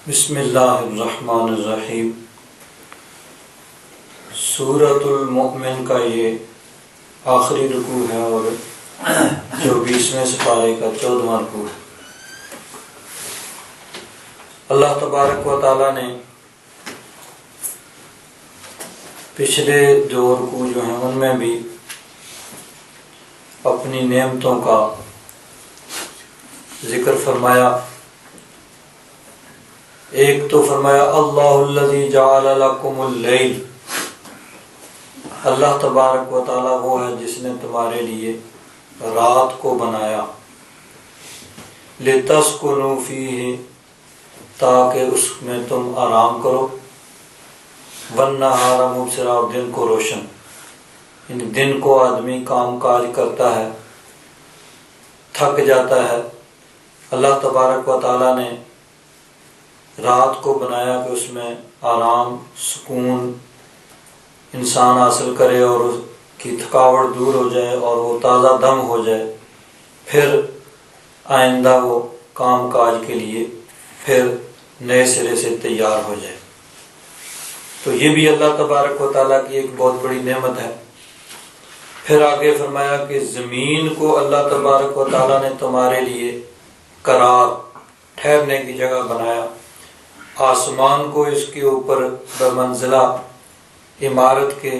بسم اللہ الرحمن الرحیم۔ سورۃ المؤمن کا یہ آخری رکوع ہے اور 24ویں سپارے کا 14واں رکوع ہے۔ اللہ تبارک و تعالیٰ نے پچھلے دو رکوع جو ہیں ان میں بھی اپنی نعمتوں کا ذکر فرمایا۔ ایک تو فرمایا اللہ الذی جعل لکم اللیل، اللہ تبارک و تعالیٰ وہ ہے جس نے تمہارے لیے رات کو بنایا، لتسکنوا فیہ، تاکہ اس میں تم آرام کرو، والنہار مبصرا، اور دن کو روشن، یعنی دن کو آدمی کام کاج کرتا ہے، تھک جاتا ہے۔ اللہ تبارک و تعالیٰ نے رات کو بنایا کہ اس میں آرام، سکون انسان حاصل کرے اور اس کی تھکاوٹ دور ہو جائے اور وہ تازہ دم ہو جائے، پھر آئندہ وہ کام کاج کے لیے پھر نئے سرے سے تیار ہو جائے۔ تو یہ بھی اللہ تبارک و تعالیٰ کی ایک بہت بڑی نعمت ہے۔ پھر آگے فرمایا کہ زمین کو اللہ تبارک و تعالیٰ نے تمہارے لیے قرار، ٹھہرنے کی جگہ بنایا، آسمان کو اس کے اوپر بمنزلہ عمارت کے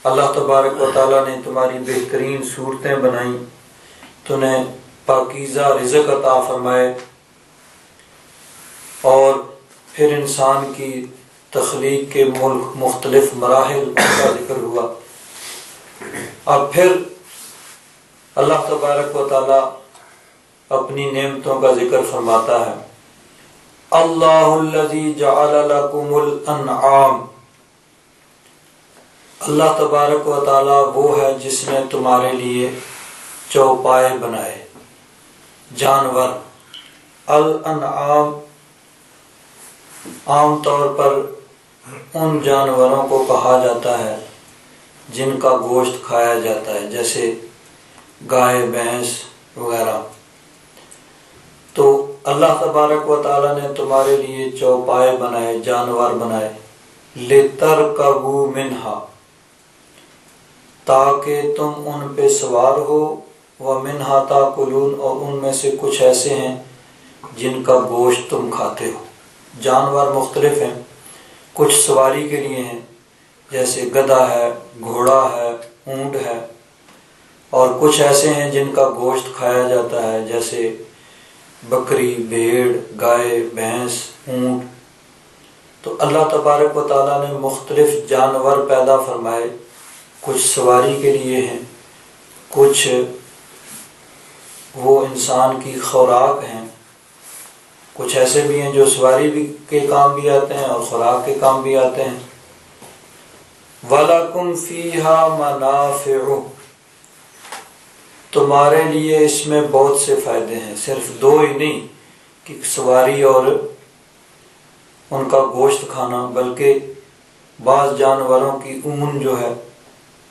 اللہ تبارک و تعالیٰ نے تمہاری بہترین صورتیں بنائیں، تمہیں پاکیزہ رزق عطا فرمائے، اور پھر انسان کی تخلیق کے مختلف مراحل کا ذکر ہوا۔ اب پھر اللہ تبارک و تعالیٰ اپنی نعمتوں کا ذکر فرماتا ہے۔ اللہ الذی جعل لکم الانعام، اللہ تبارک و تعالیٰ وہ ہے جس نے تمہارے لیے چوپائے بنائے، جانور۔ الانعام عام طور پر ان جانوروں کو کہا جاتا ہے جن کا گوشت کھایا جاتا ہے، جیسے گائے، بھینس وغیرہ۔ تو اللہ تبارک و تعالیٰ نے تمہارے لیے چوپائے بنائے، جانور بنائے، لِتَرْكَبُوا مِنْهَا، تاکہ تم ان پہ سوار ہو، وَمِنْهَا تَأْكُلُونَ، اور ان میں سے کچھ ایسے ہیں جن کا گوشت تم کھاتے ہو۔ جانور مختلف ہیں، کچھ سواری کے لیے ہیں جیسے گدھا ہے، گھوڑا ہے، اونٹ ہے، اور کچھ ایسے ہیں جن کا گوشت کھایا جاتا ہے جیسے بکری، بھیڑ، گائے، بھینس، اونٹ۔ تو اللہ تبارک و تعالیٰ نے مختلف جانور پیدا فرمائے، کچھ سواری کے لیے ہیں، کچھ وہ انسان کی خوراک ہیں، کچھ ایسے بھی ہیں جو سواری بھی کے کام بھی آتے ہیں اور خوراک کے کام بھی آتے ہیں۔ وَلَكُمْ فِيهَا مَنَافِعُ، تمہارے لیے اس میں بہت سے فائدے ہیں، صرف دو ہی نہیں کہ سواری اور ان کا گوشت کھانا، بلکہ بعض جانوروں کی اون جو ہے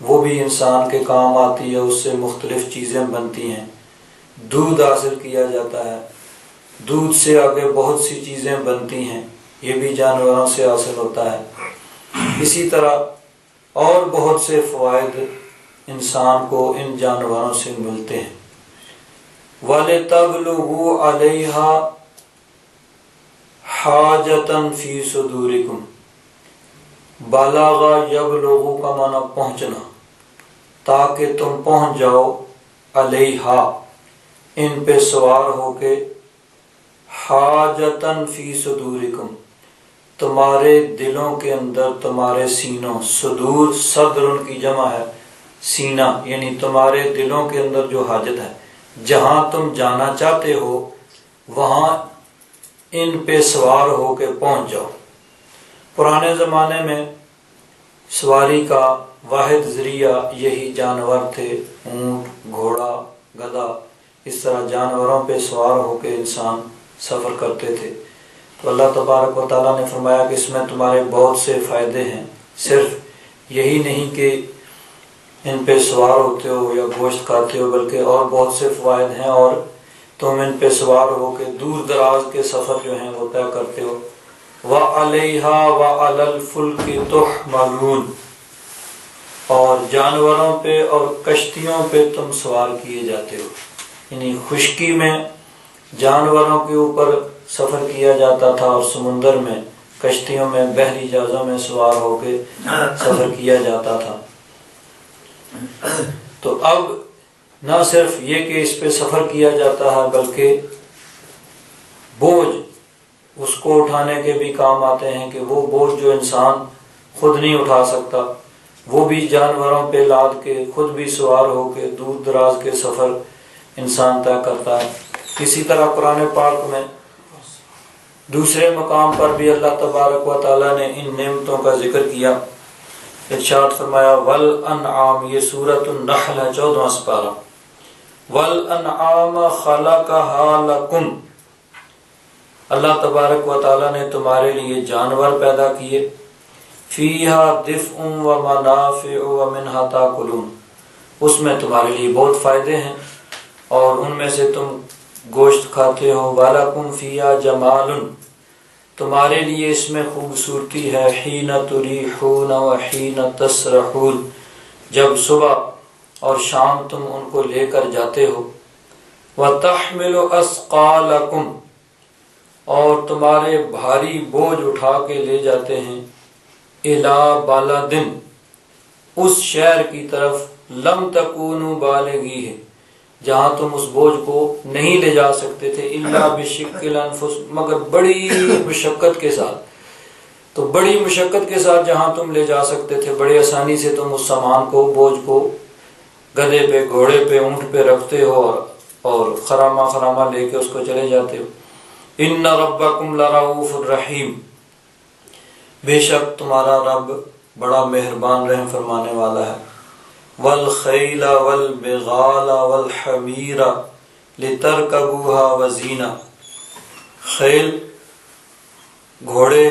وہ بھی انسان کے کام آتی ہے، اس سے مختلف چیزیں بنتی ہیں، دودھ حاصل کیا جاتا ہے، دودھ سے آگے بہت سی چیزیں بنتی ہیں، یہ بھی جانوروں سے حاصل ہوتا ہے۔ اسی طرح اور بہت سے فوائد انسان کو ان جانوروں سے ملتے ہیں۔ وَلِتَبْلُغُوا عَلَيْهَا حَاجَةً فِي صُدُورِكُمْ، بَلَغَ يَبْلُغُ کا معنی پہنچنا، تاکہ تم پہنچ جاؤ، علیہا ان پہ سوار ہو کے، حَاجَةً فِي صُدُورِكُمْ تمہارے دلوں کے اندر، تمہارے سینوں، صدور صدر ان کی جمع ہے، سینہ یعنی تمہارے دلوں کے اندر جو حاجت ہے، جہاں تم جانا چاہتے ہو وہاں ان پہ سوار ہو کے پہنچ جاؤ۔ پرانے زمانے میں سواری کا واحد ذریعہ یہی جانور تھے، اونٹ، گھوڑا، گدھا، اس طرح جانوروں پہ سوار ہو کے انسان سفر کرتے تھے۔ تو اللہ تبارک و تعالیٰ نے فرمایا کہ اس میں تمہارے بہت سے فائدے ہیں، صرف یہی نہیں کہ ان پہ سوار ہوتے ہو یا گوشت کھاتے ہو، بلکہ اور بہت سے فوائد ہیں، اور تم ان پہ سوار ہو کے دور دراز کے سفر جو ہیں وہ طے کرتے ہو۔ وَعَلَيْهَا وَعَلَى الْفُلْكِ تُحْمَلُونَ، اور جانوروں پہ اور کشتیوں پہ تم سوار کیے جاتے ہو، یعنی خشکی میں جانوروں کے اوپر سفر کیا جاتا تھا اور سمندر میں کشتیوں میں بحری جہازوں میں سوار ہو کے سفر کیا جاتا تھا۔ تو اب نہ صرف یہ کہ اس پہ سفر کیا جاتا ہے بلکہ بوجھ اس کو اٹھانے کے بھی کام آتے ہیں کہ وہ بوجھ جو انسان خود نہیں اٹھا سکتا وہ بھی جانوروں پہ لاد کے خود بھی سوار ہو کے دور دراز کے سفر انسان طے کرتا ہے۔ اسی طرح قرآن پاک میں دوسرے مقام پر بھی اللہ تبارک و تعالیٰ نے ان نعمتوں کا ذکر کیا۔ ارشاد فرمایا والانعام، یہ سورۃ النحل ہے 14واں سپارہ، والانعام خلقها لکم، اللہ تبارک و تعالیٰ نے تمہارے لیے جانور پیدا کیے، فیہا دفء و منافع و منہا تاکلون، اس میں تمہارے لیے بہت فائدے ہیں اور ان میں سے تم گوشت کھاتے ہو، وَلَكُمْ فِيهَا جَمَالٌ، تمہارے لیے اس میں خوبصورتی ہے، حین تریحون و حین تسرحون، جب صبح اور شام تم ان کو لے کر جاتے ہو، وَتَحْمِلُ أَثْقَالَكُمْ، اور تمہارے بھاری بوجھ اٹھا کے لے جاتے ہیں، إِلَى بَلَدٍ، اس شہر کی طرف، لَمْ تَكُونُوا بَالِغِيهِ، جہاں تم اس بوجھ کو نہیں لے جا سکتے تھے، الا بشق الانفس، مگر بڑی مشقت کے ساتھ۔ تو بڑی مشقت کے ساتھ جہاں تم لے جا سکتے تھے بڑی آسانی سے تم اس سامان کو، بوجھ کو گدھے پہ، گھوڑے پہ، اونٹ پہ رکھتے ہو اور خرامہ خرامہ لے کے اس کو چلے جاتے ہو۔ ان ربکم لرؤوف الرحیم، بے شک تمہارا رب بڑا مہربان رحم فرمانے والا ہے۔ والخیل والبغال والحمیر لترکبوها وزینہ، خیل، گھوڑے،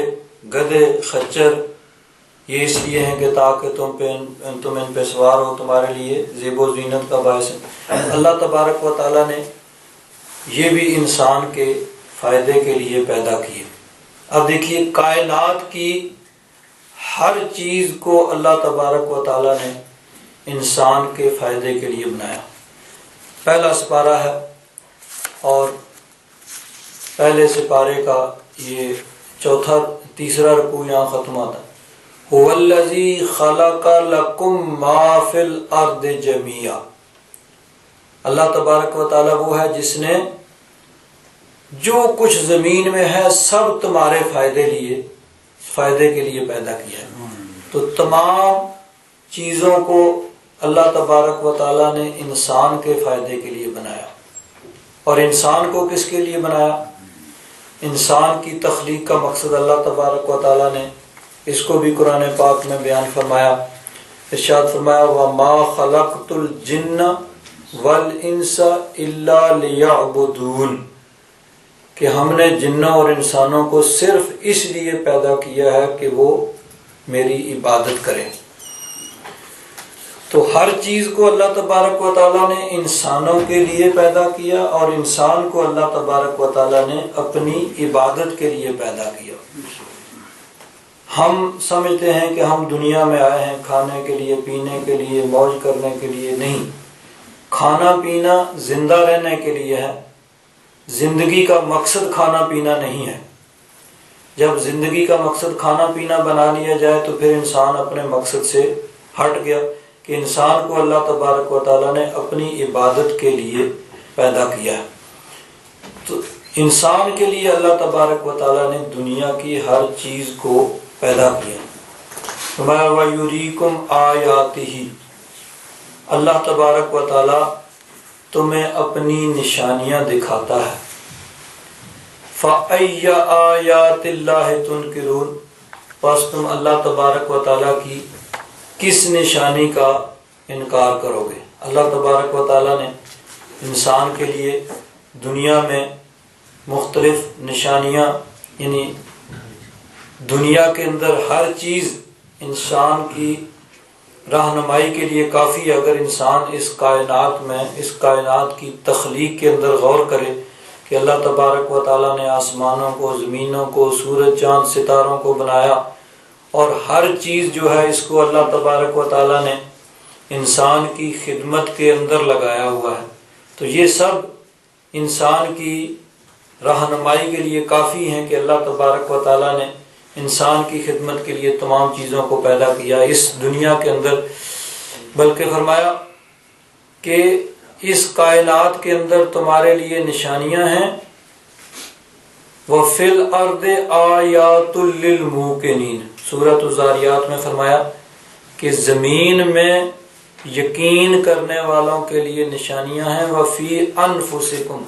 گدھے، خچر، یہ اس لیے ہیں کہ تاکہ تم ان پہ سوار ہو، تمہارے لیے زیب و زینت کا باعث ہے۔ اللہ تبارک و تعالیٰ نے یہ بھی انسان کے فائدے کے لیے پیدا کیے۔ اب دیکھیے کائنات کی ہر چیز کو اللہ تبارک و تعالیٰ نے انسان کے فائدے کے لیے بنایا۔ پہلا سپارہ ہے اور پہلے سپارے کا یہ تیسرا رکوع یہاں ختم ہوتا ہے۔ هو الذی خلق لکم ما فی الارض جمیعا، اللہ تبارک و تعالیٰ وہ ہے جس نے جو کچھ زمین میں ہے سب تمہارے فائدے کے لیے پیدا کیا ہے۔ تو تمام چیزوں کو اللہ تبارک و تعالیٰ نے انسان کے فائدے کے لیے بنایا۔ اور انسان کو کس کے لیے بنایا؟ انسان کی تخلیق کا مقصد اللہ تبارک و تعالیٰ نے اس کو بھی قرآن پاک میں بیان فرمایا۔ ارشاد فرمایا وَمَا خَلَقْتُ الْجِنَّ وَالْإِنسَ إِلَّا لِيَعْبُدُونَ، کہ ہم نے جنوں اور انسانوں کو صرف اس لیے پیدا کیا ہے کہ وہ میری عبادت کریں۔ تو ہر چیز کو اللہ تبارک و تعالیٰ نے انسانوں کے لیے پیدا کیا اور انسان کو اللہ تبارک و تعالیٰ نے اپنی عبادت کے لیے پیدا کیا۔ ہم سمجھتے ہیں کہ ہم دنیا میں آئے ہیں کھانے کے لیے، پینے کے لیے، موج کرنے کے لیے، نہیں، کھانا پینا زندہ رہنے کے لیے ہے۔ زندگی کا مقصد کھانا پینا نہیں ہے۔ جب زندگی کا مقصد کھانا پینا بنا لیا جائے تو پھر انسان اپنے مقصد سے ہٹ گیا، کہ انسان کو اللہ تبارک و تعالیٰ نے اپنی عبادت کے لیے پیدا کیا ہے۔ تو انسان کے لیے اللہ تبارک و تعالیٰ نے دنیا کی ہر چیز کو پیدا کیا۔ فرمایا وَيُرِيكُمْ آيَاتِهِ، اللہ تبارک و تعالیٰ تمہیں اپنی نشانیاں دکھاتا ہے۔ فَأَيَّ آيَاتِ اللَّهِ تُنْكِرُونَ، پس تم اللہ تبارک و تعالیٰ کی کس نشانی کا انکار کرو گے؟ اللہ تبارک و تعالیٰ نے انسان کے لیے دنیا میں مختلف نشانیاں، یعنی دنیا کے اندر ہر چیز انسان کی رہنمائی کے لیے کافی ہے اگر انسان اس کائنات میں، اس کائنات کی تخلیق کے اندر غور کرے کہ اللہ تبارک و تعالیٰ نے آسمانوں کو، زمینوں کو، سورج چاند ستاروں کو بنایا، اور ہر چیز جو ہے اس کو اللہ تبارک و تعالیٰ نے انسان کی خدمت کے اندر لگایا ہوا ہے، تو یہ سب انسان کی رہنمائی کے لیے کافی ہیں کہ اللہ تبارک و تعالیٰ نے انسان کی خدمت کے لیے تمام چیزوں کو پیدا کیا اس دنیا کے اندر۔ بلکہ فرمایا کہ اس کائنات کے اندر تمہارے لیے نشانیاں ہیں، وَفِي الْأَرْضِ آیَاتٌ لِّلْمُوقِنِينَ، سورۃ الذاریات میں فرمایا کہ زمین میں یقین کرنے والوں کے لیے نشانیاں ہیں، وَفِي أَنفُسِكُمْ،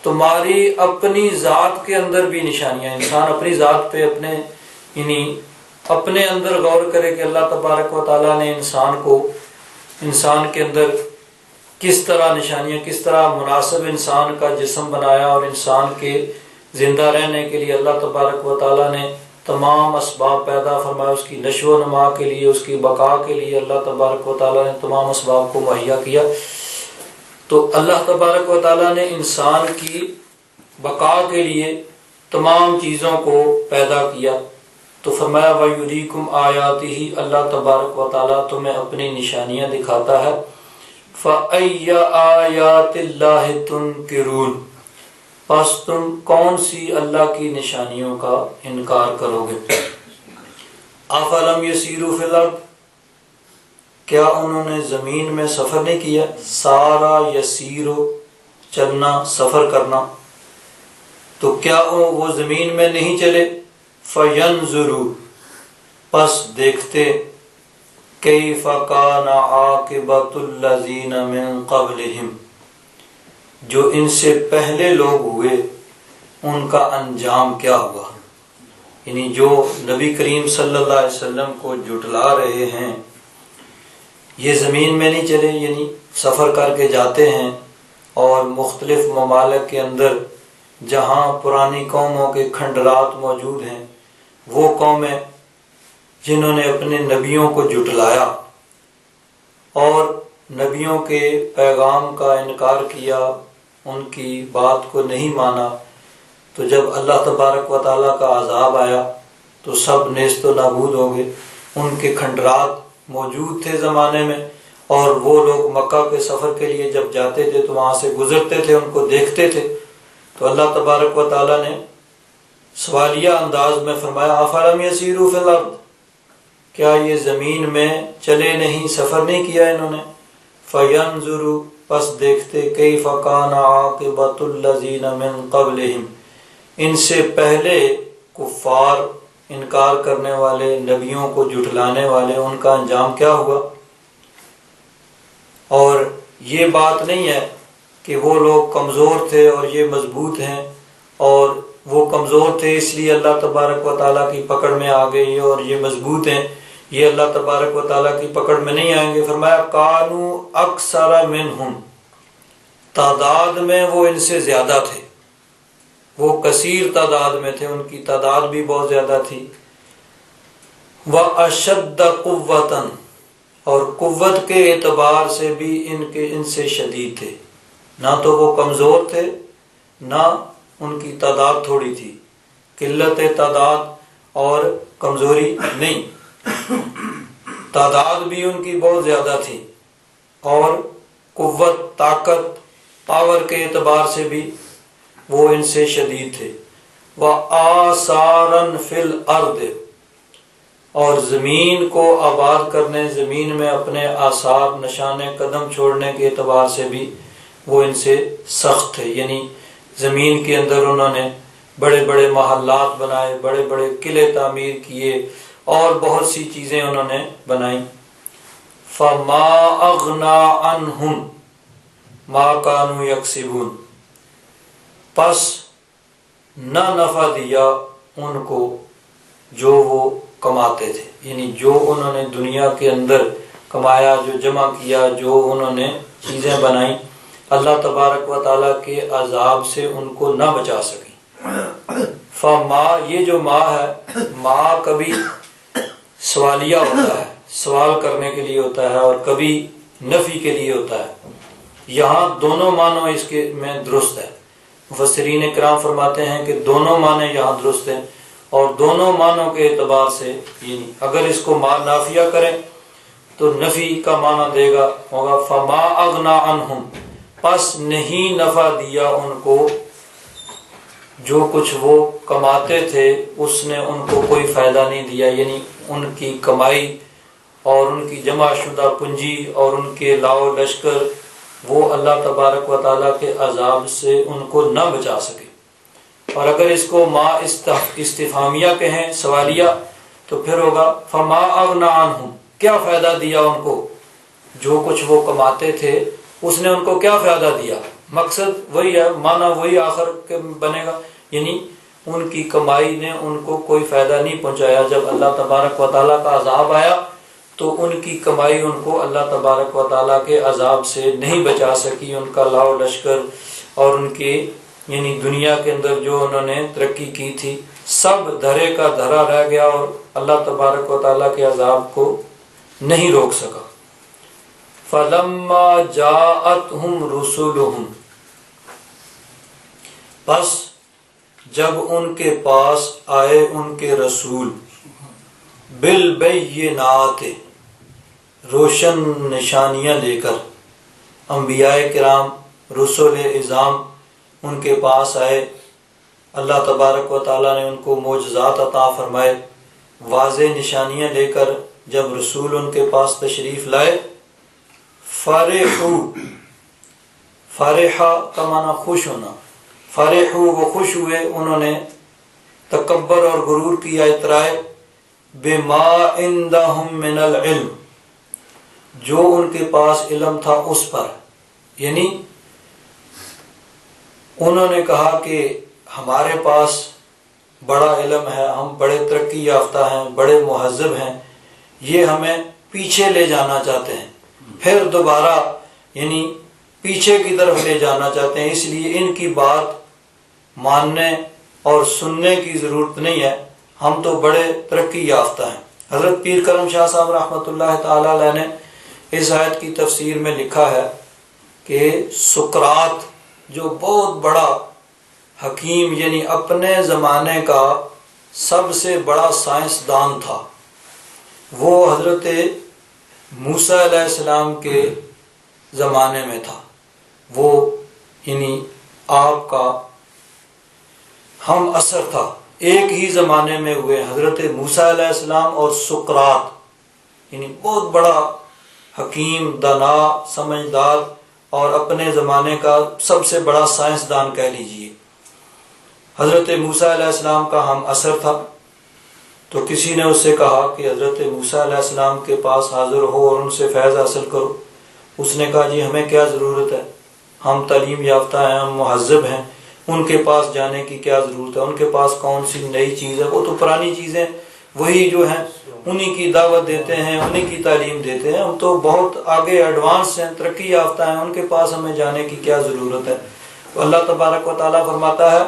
تمہاری اپنی ذات کے اندر بھی نشانیاں۔ انسان اپنی ذات پہ اپنے اندر غور کرے کہ اللہ تبارک و تعالیٰ نے انسان کے اندر کس طرح نشانیاں، کس طرح مناسب انسان کا جسم بنایا، اور انسان کے زندہ رہنے کے لیے اللہ تبارک و تعالیٰ نے تمام اسباب پیدا فرمایا، اس کی نشو و نما کے لیے، اس کی بقا کے لیے اللہ تبارک و تعالیٰ نے تمام اسباب کو مہیا کیا۔ تو اللہ تبارک و تعالیٰ نے انسان کی بقا کے لیے تمام چیزوں کو پیدا کیا، تو فرمایا وَيُرِيكُمْ آیاتہ، اللہ تبارک و تعالیٰ تمہیں اپنی نشانیاں دکھاتا ہے۔ فَأَيَّ آیَاتِ اللَّهِ تُنْکِرُونَ، پس تم کون سی اللہ کی نشانیوں کا انکار کرو گے؟ أَفَلَمْ يَسِيرُوا فِي الْأَرْضِ، کیا انہوں نے زمین میں سفر نہیں کیا؟ سارا یسیرو، چلنا، سفر کرنا، تو کیا وہ زمین میں نہیں چلے؟ فَيَنْظُرُوا، پس دیکھتے، كَيْفَ كَانَ عَاقِبَةُ الَّذِينَ مِن قَبْلِهِمْ، جو ان سے پہلے لوگ ہوئے ان کا انجام کیا ہوا، یعنی جو نبی کریم صلی اللہ علیہ وسلم کو جھٹلا رہے ہیں، یہ زمین میں نہیں چلے، یعنی سفر کر کے جاتے ہیں، اور مختلف ممالک کے اندر جہاں پرانی قوموں کے کھنڈرات موجود ہیں، وہ قومیں جنہوں نے اپنے نبیوں کو جھٹلایا اور نبیوں کے پیغام کا انکار کیا، ان کی بات کو نہیں مانا، تو جب اللہ تبارک و تعالیٰ کا عذاب آیا تو سب نیست و نابود ہو گئے۔ ان کے کھنڈرات موجود تھے زمانے میں، اور وہ لوگ مکہ کے سفر کے لیے جب جاتے تھے تو وہاں سے گزرتے تھے، ان کو دیکھتے تھے، تو اللہ تبارک و تعالیٰ نے سوالیہ انداز میں فرمایا أَفَلَمْ يَسِيرُوا فِي الْأَرْضِ، کیا یہ زمین میں چلے نہیں، سفر نہیں کیا انہوں نے؟ فَيَنْظُرُوا، پس دیکھتے، كَيْفَ كَانَ عَاقِبَةُ الَّذِينَ مِن قَبْلِهِمْ، ان سے پہلے کفار، انکار کرنے والے، نبیوں کو جھٹلانے والے، ان کا انجام کیا ہوا۔ اور یہ بات نہیں ہے کہ وہ لوگ کمزور تھے اور یہ مضبوط ہیں، اور وہ کمزور تھے اس لیے اللہ تبارک و تعالیٰ کی پکڑ میں آ گئی، اور یہ مضبوط ہیں، یہ اللہ تبارک و تعالیٰ کی پکڑ میں نہیں آئیں گے۔ فرمایا کانوا اکثر منہم، تعداد میں وہ ان سے زیادہ تھے، وہ کثیر تعداد میں تھے، ان کی تعداد بھی بہت زیادہ تھی۔ وَأَشَدَّ قُوَّةً، اور قوت کے اعتبار سے بھی ان سے شدید تھے، نہ تو وہ کمزور تھے، نہ ان کی تعداد تھوڑی تھی، قلت تعداد اور کمزوری نہیں، تعداد بھی ان کی بہت زیادہ تھی، اور قوت، طاقت، پاور کے اعتبار سے بھی وہ ان سے شدید تھے۔ وَآثَارًا فِي الْأَرْضِ، اور زمین کو آباد کرنے، زمین میں اپنے آثار، نشان قدم چھوڑنے کے اعتبار سے بھی وہ ان سے سخت تھے، یعنی زمین کے اندر انہوں نے بڑے بڑے محلات بنائے، بڑے بڑے قلعے تعمیر کیے، اور بہت سی چیزیں انہوں نے بنائیں۔ فَمَا أَغْنَى عَنْهُمْ مَا كَانُوا يَكْسِبُونَ، پس نہ نفع دیا ان کو جو وہ کماتے تھے، یعنی جو انہوں نے دنیا کے اندر کمایا، جو جمع کیا، جو انہوں نے چیزیں بنائیں، اللہ تبارک و تعالیٰ کے عذاب سے ان کو نہ بچا سکیں۔ فما، یہ جو ما ہے، ما کبھی سوالیہ ہوتا ہے، سوال کرنے کے لیے ہوتا ہے اور کبھی نفی کے لیے ہوتا ہے۔ یہاں دونوں معنی اس کے میں درست ہے۔ مفسرین کرام فرماتے ہیں کہ دونوں معنی یہاں درست ہیں، اور دونوں معنوں کے اعتبار سے یعنی اگر اس کو نافیہ کریں تو نفی کا معنی دے گا ہوگا فما اغنا عنہم، پس نہیں نفع دیا ان کو، جو کچھ وہ کماتے تھے اس نے ان کو کوئی فائدہ نہیں دیا، یعنی ان کی کمائی اور ان کی جمع شدہ پونجی اور ان کے لاؤ لشکر وہ اللہ تبارک و تعالیٰ کے عذاب سے ان کو نہ بچا سکے۔ اور اگر اس کو ما استفہامیہ کہیں، سوالیہ، تو پھر ہوگا فما اغنا عنہم، کیا فائدہ دیا ان کو، جو کچھ وہ کماتے تھے اس نے ان کو کیا فائدہ دیا۔ مقصد وہی ہے، معنی وہی آخر کے بنے گا، یعنی ان کی کمائی نے ان کو کوئی فائدہ نہیں پہنچایا۔ جب اللہ تبارک و تعالیٰ کا عذاب آیا تو ان کی کمائی ان کو اللہ تبارک و تعالیٰ کے عذاب سے نہیں بچا سکی۔ ان کا لاؤ لشکر اور ان کے یعنی دنیا کے اندر جو انہوں نے ترقی کی تھی سب دھرے کا دھرا رہ گیا اور اللہ تبارک و تعالیٰ کے عذاب کو نہیں روک سکا۔ فَلَمَّا جَاءَتْهُمْ رُسُلُهُمْ، پس جب ان کے پاس آئے ان کے رسول، بالبینات، روشن نشانیاں لے کر، انبیاء کرام رسول اعظام ان کے پاس آئے، اللہ تبارک و تعالیٰ نے ان کو معجزات عطا فرمائے، واضح نشانیاں لے کر جب رسول ان کے پاس تشریف لائے، فرحہ کا معنی خوش ہونا، فرحو وہ خوش ہوئے، انہوں نے تکبر اور غرور کیا، اترائے، بما عندہم من العلم، جو ان کے پاس علم تھا اس پر، یعنی انہوں نے کہا کہ ہمارے پاس بڑا علم ہے، ہم بڑے ترقی یافتہ ہیں، بڑے مہذب ہیں، یہ ہمیں پیچھے لے جانا چاہتے ہیں، پھر دوبارہ یعنی پیچھے کی طرف لے جانا چاہتے ہیں، اس لیے ان کی بات ماننے اور سننے کی ضرورت نہیں ہے، ہم تو بڑے ترقی یافتہ ہیں۔ حضرت پیر کرم شاہ صاحب رحمۃ اللہ تعالی علیہ نے اس آیت کی تفسیر میں لکھا ہے کہ سقراط جو بہت بڑا حکیم یعنی اپنے زمانے کا سب سے بڑا سائنسدان تھا، وہ حضرت موسیٰ علیہ السلام کے زمانے میں تھا، وہ یعنی آپ کا ہم عصر تھا، ایک ہی زمانے میں ہوئے حضرت موسیٰ علیہ السلام اور سقراط، یعنی بہت بڑا حکیم، دانا، سمجھدار اور اپنے زمانے کا سب سے بڑا سائنسدان کہہ لیجئے۔ حضرت موسیٰ علیہ السلام کا ہم عصر تھا، تو کسی نے اس سے کہا کہ حضرت موسیٰ علیہ السلام کے پاس حاضر ہو اور ان سے فیض حاصل کرو۔ اس نے کہا جی ہمیں کیا ضرورت ہے، ہم تعلیم یافتہ ہیں، ہم مہذب ہیں، ان کے پاس جانے کی کیا ضرورت ہے، ان کے پاس کون سی نئی چیز ہے، وہ تو پرانی چیزیں وہی جو ہیں انہی کی دعوت دیتے ہیں، انہی کی تعلیم دیتے ہیں، ہم تو بہت آگے ایڈوانس ہیں، ترقی یافتہ ہیں، ان کے پاس ہمیں جانے کی کیا ضرورت ہے۔ تو اللہ تبارک و تعالیٰ فرماتا ہے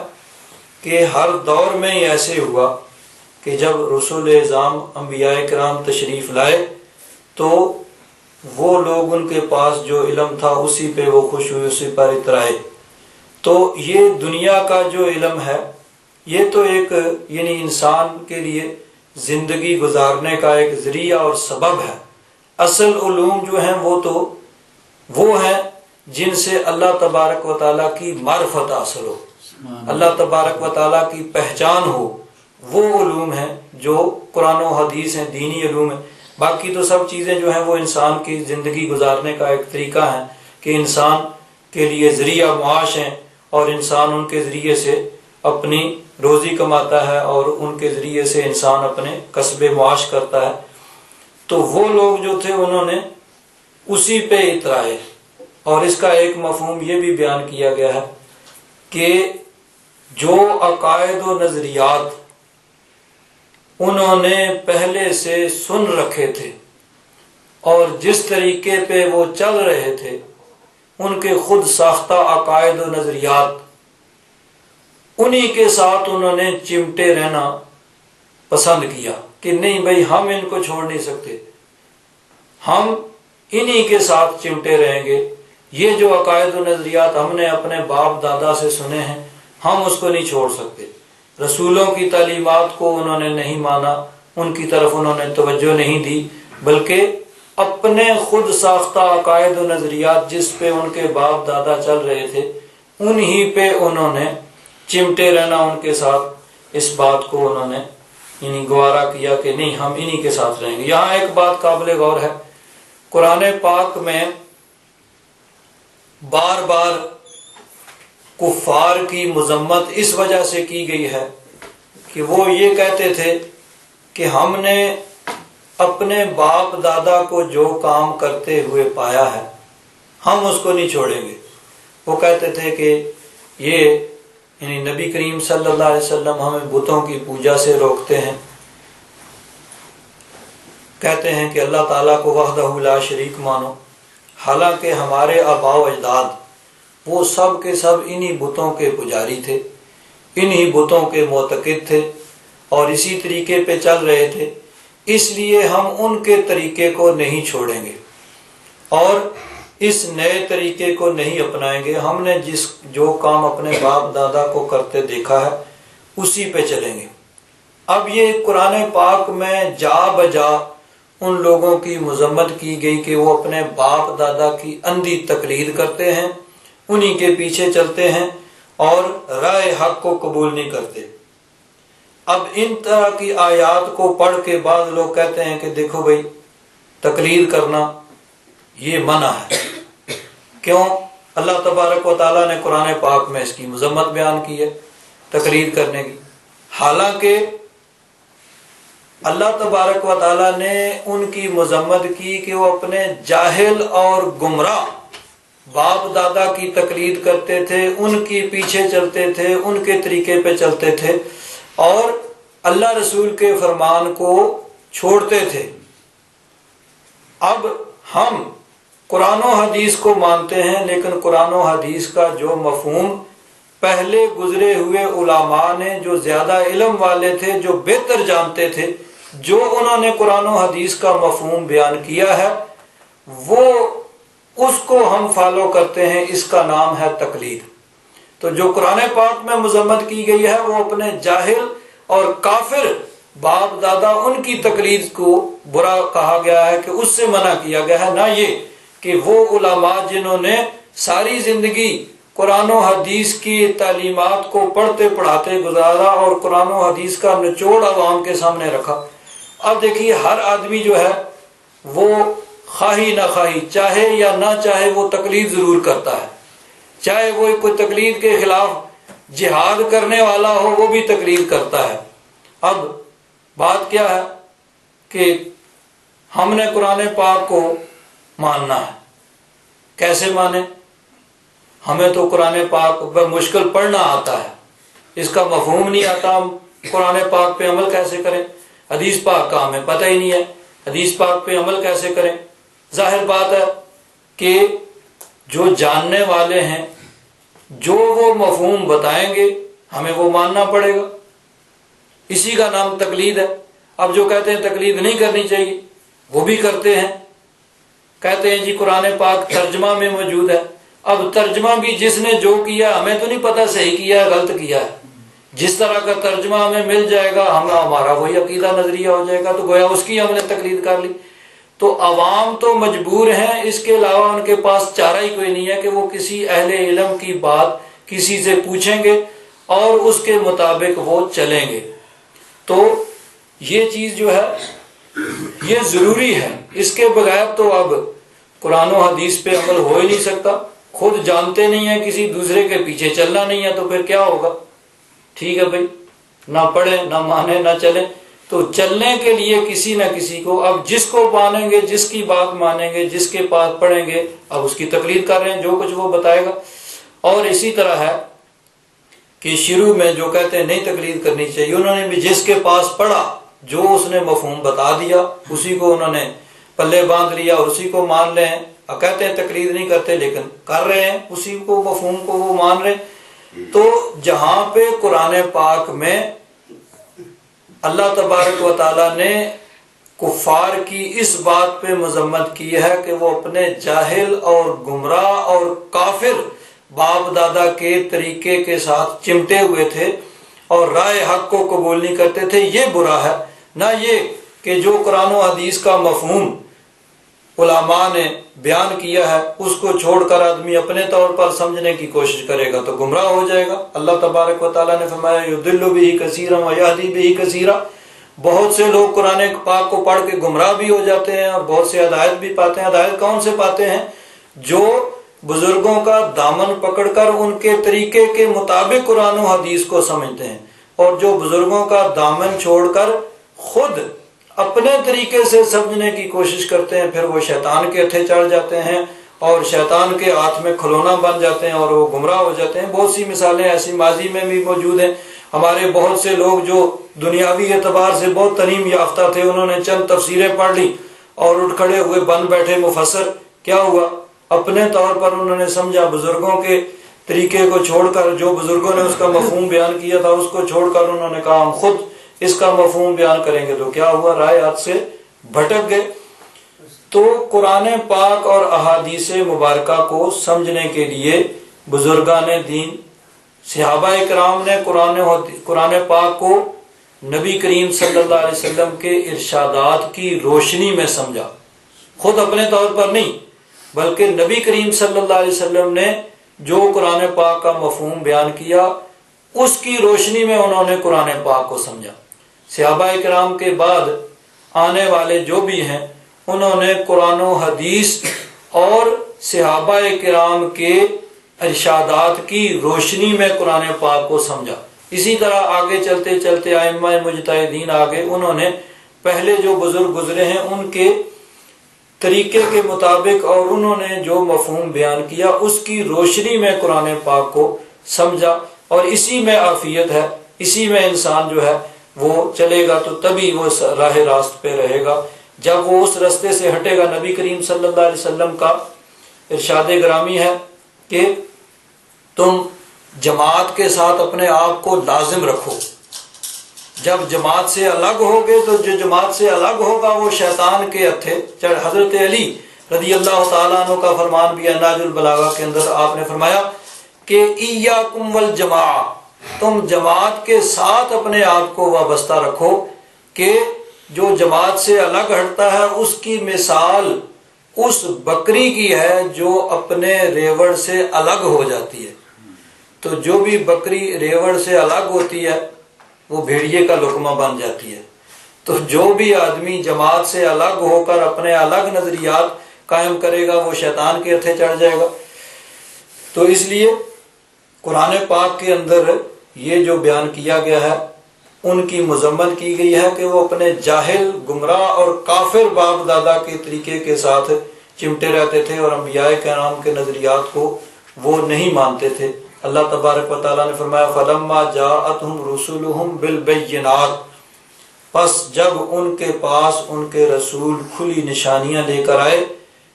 کہ ہر دور میں ہی ایسے ہوا کہ جب رسول اعظام انبیاء کرام تشریف لائے تو وہ لوگ ان کے پاس جو علم تھا اسی پہ وہ خوش ہوئے، اسی پر اترائے۔ تو یہ دنیا کا جو علم ہے یہ تو ایک یعنی انسان کے لیے زندگی گزارنے کا ایک ذریعہ اور سبب ہے، اصل علوم جو ہیں وہ ہیں جن سے اللہ تبارک و تعالیٰ کی معرفت حاصل ہو، اللہ تبارک و تعالیٰ کی پہچان ہو، وہ علوم ہیں جو قرآن و حدیث ہیں، دینی علوم ہیں۔ باقی تو سب چیزیں جو ہیں وہ انسان کی زندگی گزارنے کا ایک طریقہ ہے کہ انسان کے لیے ذریعہ معاش ہیں، اور انسان ان کے ذریعے سے اپنی روزی کماتا ہے اور ان کے ذریعے سے انسان اپنے کسب معاش کرتا ہے۔ تو وہ لوگ جو تھے انہوں نے اسی پہ اترائے، اور اس کا ایک مفہوم یہ بھی بیان کیا گیا ہے کہ جو عقائد و نظریات انہوں نے پہلے سے سن رکھے تھے اور جس طریقے پہ وہ چل رہے تھے، ان کے خود ساختہ عقائد و نظریات، انہی کے ساتھ انہوں نے چمٹے رہنا پسند کیا کہ نہیں بھائی ہم ان کو چھوڑ نہیں سکتے، ہم انہی کے ساتھ چمٹے رہیں گے۔ یہ جو عقائد و نظریات ہم نے اپنے باپ دادا سے سنے ہیں، ہم اس کو نہیں چھوڑ سکتے۔ رسولوں کی تعلیمات کو انہوں نے نہیں مانا، ان کی طرف انہوں نے توجہ نہیں دی، بلکہ اپنے خود ساختہ عقائد و نظریات جس پہ ان کے باپ دادا چل رہے تھے، انہی پہ انہوں نے چمٹے رہنا، ان کے ساتھ اس بات کو انہوں نے گوارا کیا کہ نہیں، ہم انہی کے ساتھ رہیں گے۔ یہاں ایک بات قابل غور ہے، قرآن پاک میں بار بار کفار کی مذمت اس وجہ سے کی گئی ہے کہ وہ یہ کہتے تھے کہ ہم نے اپنے باپ دادا کو جو کام کرتے ہوئے پایا ہے ہم اس کو نہیں چھوڑیں گے۔ وہ کہتے تھے کہ یہ یعنی نبی کریم صلی اللہ علیہ وسلم ہمیں بتوں کی پوجا سے روکتے ہیں، کہتے ہیں کہ اللہ تعالیٰ کو وحدہ لا شریک مانو، حالانکہ ہمارے آباء و اجداد وہ سب کے سب انہی بتوں کے پجاری تھے، انہی بتوں کے معتقد تھے اور اسی طریقے پہ چل رہے تھے، اس لیے ہم ان کے طریقے کو نہیں چھوڑیں گے اور اس نئے طریقے کو نہیں اپنائیں گے۔ ہم نے جو کام اپنے باپ دادا کو کرتے دیکھا ہے اسی پہ چلیں گے۔ اب یہ قرآن پاک میں جا بجا ان لوگوں کی مذمت کی گئی کہ وہ اپنے باپ دادا کی اندھی تقلید کرتے ہیں، انہی کے پیچھے چلتے ہیں اور رائے حق کو قبول نہیں کرتے۔ اب ان طرح کی آیات کو پڑھ کے بعض لوگ کہتے ہیں کہ دیکھو بھائی، تقلید کرنا یہ منع ہے۔ کیوں؟ اللہ تبارک و تعالیٰ نے قرآن پاک میں اس کی مذمت بیان کی ہے، تقلید کرنے کی، حالانکہ اللہ تبارک و تعالیٰ نے ان کی مذمت کی کہ وہ اپنے جاہل اور گمراہ باپ دادا کی تقلید کرتے تھے، ان کے پیچھے چلتے تھے، ان کے طریقے پہ چلتے تھے اور اللہ رسول کے فرمان کو چھوڑتے تھے۔ اب ہم قرآن و حدیث کو مانتے ہیں، لیکن قرآن و حدیث کا جو مفہوم پہلے گزرے ہوئے علماء نے، جو زیادہ علم والے تھے، جو بہتر جانتے تھے، جو انہوں نے قرآن و حدیث کا مفہوم بیان کیا ہے، وہ اس کو ہم فالو کرتے ہیں، اس کا نام ہے تقلید۔ تو جو قرآن پاک میں مذمت کی گئی ہے وہ اپنے جاہل اور کافر باپ دادا ان کی تقلید کو برا کہا گیا ہے، کہ اس سے منع کیا گیا ہے، نہ یہ کہ وہ علماء جنہوں نے ساری زندگی قرآن و حدیث کی تعلیمات کو پڑھتے پڑھاتے گزارا اور قرآن و حدیث کا نچوڑ عوام کے سامنے رکھا۔ اب دیکھیے، ہر آدمی جو ہے وہ خواہی نہ خواہی، چاہے یا نہ چاہے، وہ تقلید ضرور کرتا ہے، چاہے وہ کوئی تقلید کے خلاف جہاد کرنے والا ہو وہ بھی تقلید کرتا ہے۔ اب بات کیا ہے کہ ہم نے قرآن پاک کو ماننا ہے، کیسے مانیں؟ ہمیں تو قرآن پاک بمشکل پڑھنا آتا ہے، اس کا مفہوم نہیں آتا، ہم قرآن پاک پہ عمل کیسے کریں؟ حدیث پاک کا ہمیں پتہ ہی نہیں ہے، حدیث پاک پہ عمل کیسے کریں؟ ظاہر بات ہے کہ جو جاننے والے ہیں جو وہ مفہوم بتائیں گے ہمیں وہ ماننا پڑے گا، اسی کا نام تقلید ہے۔ اب جو کہتے ہیں تقلید نہیں کرنی چاہیے وہ بھی کرتے ہیں، کہتے ہیں جی قرآن پاک ترجمہ میں موجود ہے۔ اب ترجمہ بھی جس نے جو کیا ہمیں تو نہیں پتہ صحیح کیا ہے غلط کیا ہے، جس طرح کا ترجمہ ہمیں مل جائے گا ہمارا وہی عقیدہ نظریہ ہو جائے گا، تو گویا اس کی ہم نے تقلید کر لی۔ تو عوام تو مجبور ہیں، اس کے علاوہ ان کے پاس چارہ ہی کوئی نہیں ہے کہ وہ کسی اہل علم کی بات کسی سے پوچھیں گے اور اس کے مطابق وہ چلیں گے۔ تو یہ چیز جو ہے یہ ضروری ہے، اس کے بغیر تو اب قرآن و حدیث پہ عمل ہو ہی نہیں سکتا۔ خود جانتے نہیں ہیں، کسی دوسرے کے پیچھے چلنا نہیں ہے، تو پھر کیا ہوگا؟ ٹھیک ہے بھائی، نہ پڑھیں نہ مانیں نہ چلیں، تو چلنے کے لیے کسی نہ کسی کو، اب جس کو مانیں گے، جس کی بات مانیں گے، جس کے پاس پڑھیں گے، اب اس کی تقلید کر رہے ہیں، جو کچھ وہ بتائے گا۔ اور اسی طرح ہے کہ شروع میں جو کہتے ہیں نہیں تقلید کرنی چاہیے، انہوں نے بھی جس کے پاس پڑھا، جو اس نے مفہوم بتا دیا، اسی کو انہوں نے پلے باندھ لیا اور اسی کو مان لے ہیں۔ اب کہتے ہیں تقلید نہیں کرتے لیکن کر رہے ہیں، اسی کو مفہوم کو وہ مان رہے ہیں۔ تو جہاں پہ قرآن پاک میں اللہ تبارک و تعالیٰ نے کفار کی اس بات پہ مذمت کی ہے کہ وہ اپنے جاہل اور گمراہ اور کافر باپ دادا کے طریقے کے ساتھ چمٹے ہوئے تھے اور رائے حق کو قبول نہیں کرتے تھے. یہ برا ہے، نہ یہ کہ جو قرآن و حدیث کا مفہوم علماء نے بیان کیا ہے اس کو چھوڑ کر آدمی اپنے طور پر سمجھنے کی کوشش کرے گا تو گمراہ ہو جائے گا. اللہ تبارک و تعالیٰ نے فرمایا یضل بہ کثیرا ویہدی بہ کثیرا. بہت سے لوگ قرآن پاک کو پڑھ کے گمراہ بھی ہو جاتے ہیں اور بہت سے ہدایت بھی پاتے ہیں. ہدایت کون سے پاتے ہیں؟ جو بزرگوں کا دامن پکڑ کر ان کے طریقے کے مطابق قرآن و حدیث کو سمجھتے ہیں، اور جو بزرگوں کا دامن چھوڑ کر خود اپنے طریقے سے سمجھنے کی کوشش کرتے ہیں پھر وہ شیطان کے ہتھے چڑھ جاتے ہیں اور شیطان کے ہاتھ میں کھلونا بن جاتے ہیں اور وہ گمراہ ہو جاتے ہیں. بہت سی مثالیں ایسی ماضی میں بھی موجود ہیں. ہمارے بہت سے لوگ جو دنیاوی اعتبار سے بہت تعلیم یافتہ تھے، انہوں نے چند تفسیریں پڑھ لی اور اٹھ کھڑے ہوئے بن بیٹھے مفسر. کیا ہوا؟ اپنے طور پر انہوں نے سمجھا، بزرگوں کے طریقے کو چھوڑ کر، جو بزرگوں نے اس کا مفہوم بیان کیا تھا اس کو چھوڑ کر انہوں نے کہا ہم خود اس کا مفہوم بیان کریں گے. تو کیا ہوا؟ رائے ہاتھ سے بھٹک گئے. تو قرآن پاک اور احادیث مبارکہ کو سمجھنے کے لیے بزرگان دین، صحابہ کرام نے قرآن پاک کو نبی کریم صلی اللہ علیہ وسلم کے ارشادات کی روشنی میں سمجھا. خود اپنے طور پر نہیں بلکہ نبی کریم صلی اللہ علیہ وسلم نے جو قرآن پاک کا مفہوم بیان کیا اس کی روشنی میں انہوں نے قرآن پاک کو سمجھا. صحابہ کرام کے بعد آنے والے جو بھی ہیں انہوں نے قرآن و حدیث اور صحابہ کرام کے ارشادات کی روشنی میں قرآن پاک کو سمجھا. اسی طرح آگے چلتے چلتے ائمہ مجتہدین آگے، انہوں نے پہلے جو بزرگ گزرے ہیں ان کے طریقے کے مطابق اور انہوں نے جو مفہوم بیان کیا اس کی روشنی میں قرآن پاک کو سمجھا. اور اسی میں عافیت ہے، اسی میں انسان جو ہے وہ چلے گا تو تبھی وہ راہ راست پہ رہے گا. جب وہ اس راستے سے ہٹے گا، نبی کریم صلی اللہ علیہ وسلم کا ارشاد گرامی ہے کہ تم جماعت کے ساتھ اپنے آپ کو لازم رکھو. جب جماعت سے الگ ہوگے تو جو جماعت سے الگ ہوگا وہ شیطان کے ہتھے چڑھ. حضرت علی رضی اللہ تعالیٰ عنہ کا فرمان بھی ہے نہج البلاغہ کے اندر، آپ نے فرمایا کہ ایاکم والجماع، تم جماعت کے ساتھ اپنے آپ کو وابستہ رکھو کہ جو جماعت سے الگ ہٹتا ہے اس کی مثال اس بکری کی ہے جو اپنے ریوڑ سے الگ ہو جاتی ہے. تو جو بھی بکری ریوڑ سے الگ ہوتی ہے وہ بھیڑیے کا لقمہ بن جاتی ہے. تو جو بھی آدمی جماعت سے الگ ہو کر اپنے الگ نظریات قائم کرے گا وہ شیطان کے ہتھے چڑھ جائے گا. تو اس لیے قرآن پاک کے اندر یہ جو بیان کیا گیا ہے ان کی مذمت کی گئی ہے کہ وہ اپنے جاہل، گمراہ اور کافر باپ دادا کے طریقے کے ساتھ چمٹے رہتے تھے اور انبیاء کرام کے نظریات کو وہ نہیں مانتے تھے. اللہ تبارک و تعالیٰ نے فرمایا فَلَمَّا جَاءَتْهُمْ رُسُلُهُمْ بِالْبَيِّنَاتِ، پس جب ان کے پاس ان کے رسول کھلی نشانیاں لے کر آئے،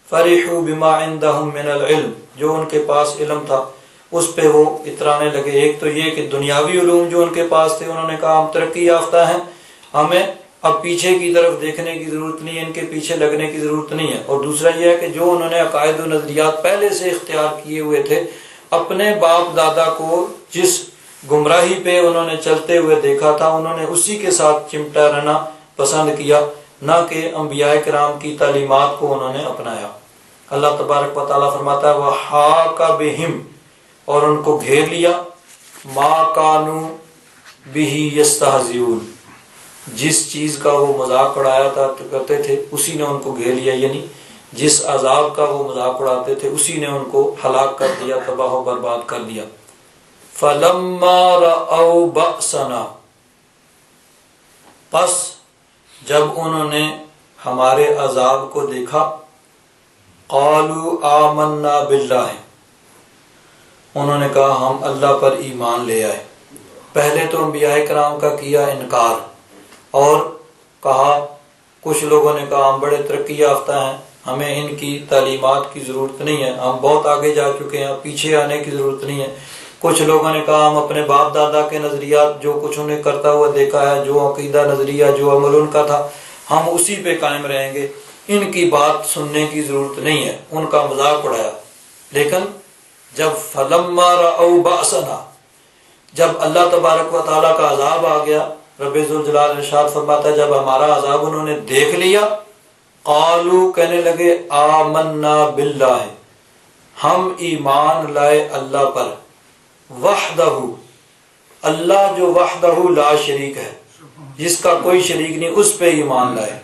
فَرِحُوا بِمَا عِنْدَهُمْ مِنَ الْعِلْمِ، جو ان کے پاس علم تھا اس پہ وہ اترانے لگے. ایک تو یہ کہ دنیاوی علوم جو ان کے پاس تھے انہوں نے کہا ہم ترقی یافتہ ہیں، ہمیں اب پیچھے کی طرف دیکھنے کی ضرورت نہیں ہے، ان کے پیچھے لگنے کی ضرورت نہیں ہے. اور دوسرا یہ ہے کہ جو انہوں نے عقائد و نظریات پہلے سے اختیار کیے ہوئے تھے، اپنے باپ دادا کو جس گمراہی پہ انہوں نے چلتے ہوئے دیکھا تھا انہوں نے اسی کے ساتھ چمٹا رہنا پسند کیا، نہ کہ انبیاء کرام کی تعلیمات کو انہوں نے اپنایا. اللہ تبارک و تعالیٰ فرماتا ہے وَحَاقَ بِهِمْ، اور ان کو گھیر لیا، مَا كَانُوا بِهِ يَسْتَهْزِئُونَ، جس چیز کا وہ مذاق اڑایا کرتے تھے اسی نے ان کو گھیر لیا، یعنی جس عذاب کا وہ مذاق اڑاتے تھے اسی نے ان کو ہلاک کر دیا، تباہ و برباد کر دیا. فَلَمَّا رَأَوْا بَأْسَنَا، پس جب انہوں نے ہمارے عذاب کو دیکھا، قَالُوا آمَنَّا بِاللَّهِ، انہوں نے کہا ہم اللہ پر ایمان لے آئے. پہلے تو انبیاء کرام کا کیا انکار اور کہا، کچھ لوگوں نے کہا ہم بڑے ترقی یافتہ ہیں، ہمیں ان کی تعلیمات کی ضرورت نہیں ہے، ہم بہت آگے جا چکے ہیں، پیچھے آنے کی ضرورت نہیں ہے. کچھ لوگوں نے کہا ہم اپنے باپ دادا کے نظریات جو کچھ انہیں کرتا ہوا دیکھا ہے، جو عقیدہ نظریہ جو عمل ان کا تھا ہم اسی پہ قائم رہیں گے، ان کی بات سننے کی ضرورت نہیں ہے، ان کا مذاق اڑایا۔ لیکن جب فلما رأوا بأسنا، جب اللہ تبارک و تعالیٰ کا عذاب آ گیا، رب ذوالجلال ارشاد فرماتا ہے جب ہمارا عذاب انہوں نے دیکھ لیا، قالوا کہنے لگے آمنا باللہ، ہم ایمان لائے اللہ پر، وحدہ، اللہ جو وحدہ لا شریک ہے، جس کا کوئی شریک نہیں، اس پہ ایمان لائے،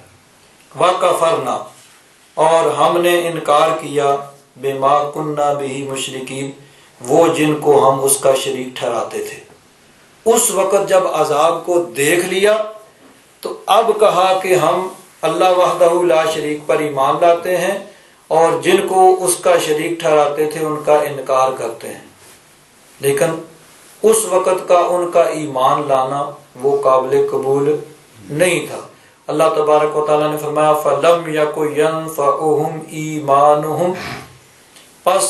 وکفرنا، اور ہم نے انکار کیا، بما کننا بہ مشرکین، وہ جن کو ہم اس کا شریک ٹھہراتے تھے۔ اس وقت جب عذاب کو دیکھ لیا تو اب کہا کہ ہم اللہ وحدہ لا شریک پر ایمان لاتے ہیں اور جن کو اس کا شریک ٹھہراتے تھے ان کا انکار کرتے ہیں۔ لیکن اس وقت کا ان کا ایمان لانا وہ قابل قبول نہیں تھا۔ اللہ تبارک و تعالیٰ نے فرمایا فَلَمْ يَكُ يَنْفَعُهُمْ إِيمَانُهُمْ، پس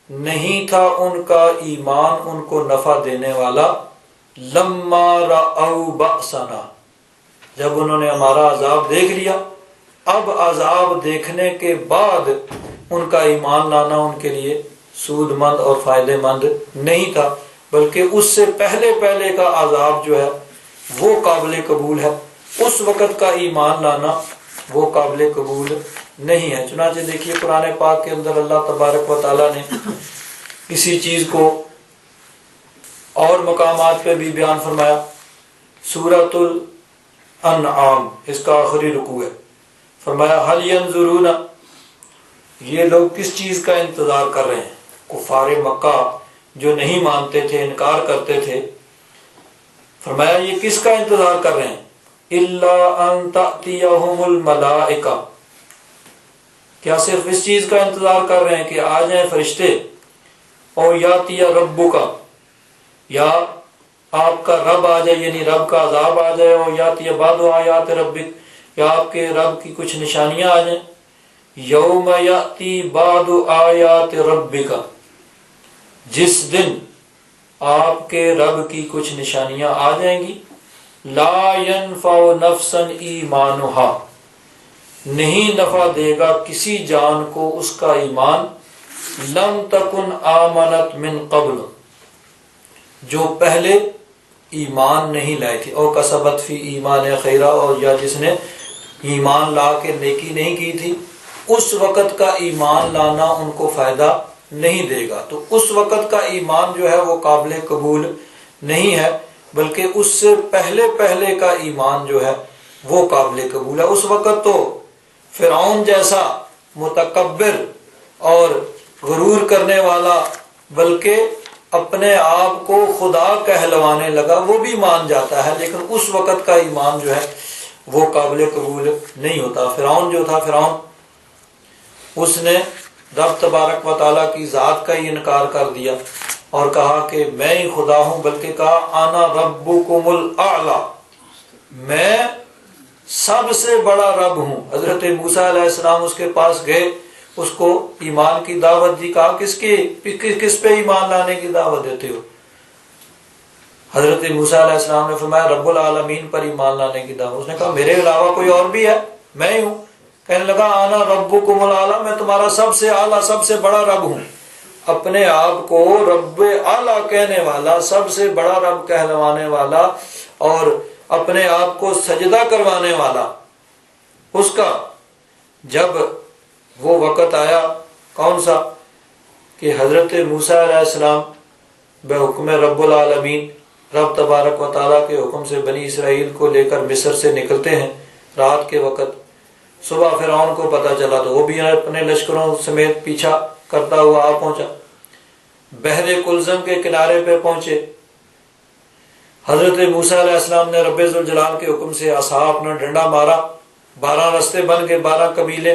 نہیں تھا ان کا ایمان ان کو نفع دینے والا، لما رأوا بأسنا، جب انہوں نے ہمارا عذاب دیکھ لیا۔ اب عذاب دیکھنے کے بعد ان کا ایمان لانا ان کے لیے سود مند اور فائدہ مند نہیں تھا، بلکہ اس سے پہلے کا عذاب جو ہے وہ قابل قبول ہے، اس وقت کا ایمان لانا وہ قابل قبول نہیں ہے۔ چنانچہ دیکھیے قرآن پاک کے اندر اللہ تبارک و تعالیٰ نے اسی چیز کو اور مقامات پہ بھی بیان فرمایا۔ سورۃ الانعام اس کا آخری رکوع ہے، فرمایا هل ينظرون، یہ لوگ کس چیز کا انتظار کر رہے ہیں؟ کفار مکہ جو نہیں مانتے تھے، انکار کرتے تھے، فرمایا یہ کس کا انتظار کر رہے ہیں؟ الا ان تأتیہم الملائکہ، کیا صرف اس چیز کا انتظار کر رہے ہیں کہ آ جائیں فرشتے، اور یاتی ربک، یا آپ کا رب آ جائے، یعنی رب کا عذاب آ جائے، اور یاتی بعض آیات ربک، یا آپ کے رب کی کچھ نشانیاں آ جائیں۔ یوم یاتی بعض آیات ربک، جس دن آپ کے رب کی کچھ نشانیاں آ جائیں گی، لا ينفع نفسا ایمانہا، نہیں نفع دے گا کسی جان کو اس کا ایمان، لم تکن آمنت من قبل، جو پہلے ایمان نہیں لائے تھی، او کسبت فی ایمان خیرہ، اور یا جس نے ایمان لا کے نیکی نہیں کی تھی، اس وقت کا ایمان لانا ان کو فائدہ نہیں دے گا۔ تو اس وقت کا ایمان جو ہے وہ قابل قبول نہیں ہے، بلکہ اس سے پہلے کا ایمان جو ہے وہ قابل قبول ہے۔ اس وقت تو فرعون جیسا متکبر اور غرور کرنے والا، بلکہ اپنے آپ کو خدا کہلوانے لگا، وہ بھی مان جاتا ہے، لیکن اس وقت کا ایمان جو ہے وہ قابل قبول نہیں ہوتا۔ فرعون جو تھا، فرعون اس نے رب تبارک و تعالیٰ کی ذات کا ہی انکار کر دیا اور کہا کہ میں ہی خدا ہوں، بلکہ کہا انا ربکم الاعلی، میں سب سے بڑا رب ہوں۔ حضرت موسیٰ علیہ السلام اس کے پاس گئے، اس کو ایمان کی دعوت دی، کہا کس پہ ایمان لانے کی دعوت دیتے ہو؟ حضرت موسیٰ علیہ السلام نے فرمایا رب العالمین پر ایمان لانے کی دعوت۔ اس نے کہا میرے علاوہ کوئی اور بھی ہے؟ میں ہی ہوں۔ کہنے لگا انا ربکم الاعلی، میں تمہارا سب سے اعلیٰ سب سے بڑا رب ہوں۔ اپنے آپ کو رب اعلیٰ کہنے والا، سب سے بڑا رب کہلوانے والا، اور اپنے آپ کو سجدہ کروانے والا، اس کا جب وہ وقت آیا، کون سا؟ کہ حضرت موسیٰ علیہ السلام بحکم رب العالمین، رب تبارک و تعالیٰ کے حکم سے بنی اسرائیل کو لے کر مصر سے نکلتے ہیں رات کے وقت۔ صبح فرعون کو پتہ چلا تو وہ بھی اپنے لشکروں سمیت پیچھا کرتا ہوا آ پہنچا، بحر کلزم کے کنارے پہ پہنچے۔ حضرت موسیٰ علیہ السلام نے رب ذوالجلال کے حکم سے عصا اپنا ڈنڈا مارا، 12 رستے بن گئے، 12 قبیلے،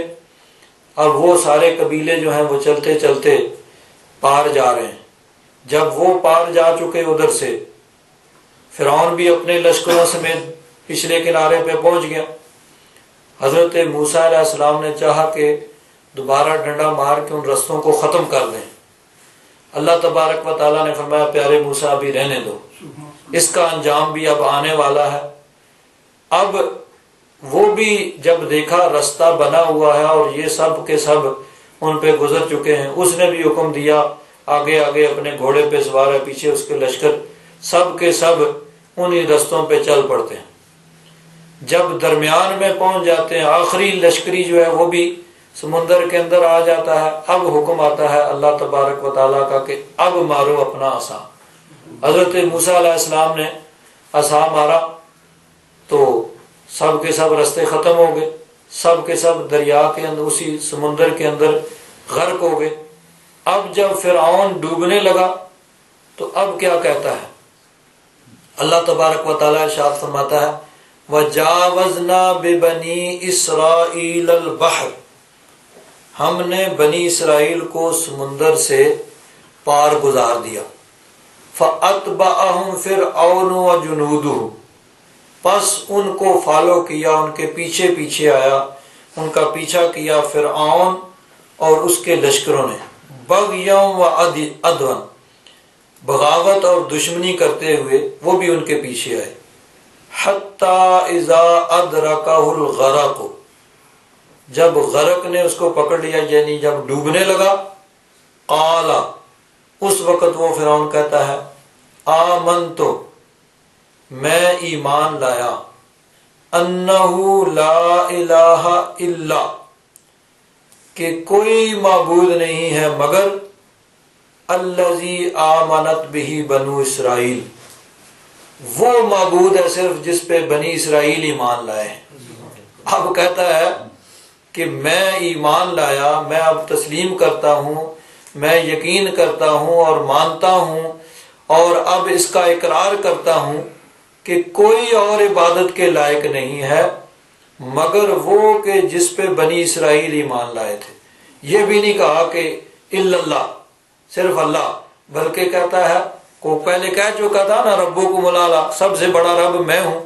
اور وہ سارے قبیلے جو ہیں وہ چلتے چلتے پار جا رہے ہیں۔ جب وہ پار جا چکے ادھر سے، فرعون بھی اپنے لشکروں سمیت پچھلے کنارے پہ پہنچ گیا۔ حضرت موسیٰ علیہ السلام نے چاہا کہ دوبارہ ڈنڈا مار کے ان رستوں کو ختم کر دیں۔ اللہ تبارک و تعالیٰ نے فرمایا پیارے موسیٰ ابھی رہنے دو، اس کا انجام بھی اب آنے والا ہے۔ اب وہ بھی جب دیکھا رستہ بنا ہوا ہے اور یہ سب کے سب ان پہ گزر چکے ہیں، اس نے بھی حکم دیا، آگے آگے اپنے گھوڑے پہ سوار ہے، پیچھے اس کے لشکر، سب کے سب انہی رستوں پہ چل پڑتے ہیں۔ جب درمیان میں پہنچ جاتے ہیں، آخری لشکری جو ہے وہ بھی سمندر کے اندر آ جاتا ہے، اب حکم آتا ہے اللہ تبارک و تعالیٰ کا کہ اب مارو اپنا عصا۔ حضرت موسیٰ علیہ السلام نے عصا مارا تو سب کے سب رستے ختم ہو گئے، سب کے سب دریا کے اندر، اسی سمندر کے اندر غرق ہو گئے۔ اب جب فرعون ڈوبنے لگا تو اب کیا کہتا ہے اللہ تبارک و تعالیٰ؟ ارشاد فرماتا ہے وَجَاوَزْنَا بِبَنِي إِسْرَائِيلَ الْبَحْرَ، ہم نے بنی اسرائیل کو سمندر سے پار گزار دیا۔ فَأَتْبَعَهُمْ فِرْعَوْنُ وَجُنُودُهُ، پس ان کو فالو کیا، ان کے پیچھے پیچھے آیا، ان کا پیچھا کیا فرعون اور اس کے لشکروں نے، بغیاً وعدواً، بغاوت اور دشمنی کرتے ہوئے وہ بھی ان کے پیچھے آئے۔ حتیٰ اذا ادرکہ الغرق، جب غرق نے اس کو پکڑ لیا، یعنی جب ڈوبنے لگا، قال، اس وقت وہ فرعون کہتا ہے آمنتو، میں ایمان لایا، انہ لا الہ الا، کہ کوئی معبود نہیں ہے مگر الذی آمنت بہ بنو اسرائیل، وہ معبود ہے صرف جس پہ بنی اسرائیل ایمان لائے ہیں۔ اب کہتا ہے کہ میں ایمان لایا، میں اب تسلیم کرتا ہوں، میں یقین کرتا ہوں اور مانتا ہوں، اور اب اس کا اقرار کرتا ہوں کہ کوئی اور عبادت کے لائق نہیں ہے مگر وہ کہ جس پہ بنی اسرائیل ایمان لائے تھے۔ یہ بھی نہیں کہا کہ الا اللہ، صرف اللہ، بلکہ کہتا ہے کو پہلے کہہ چکا تھا نا ربکم الاعلی، سب سے بڑا رب میں ہوں،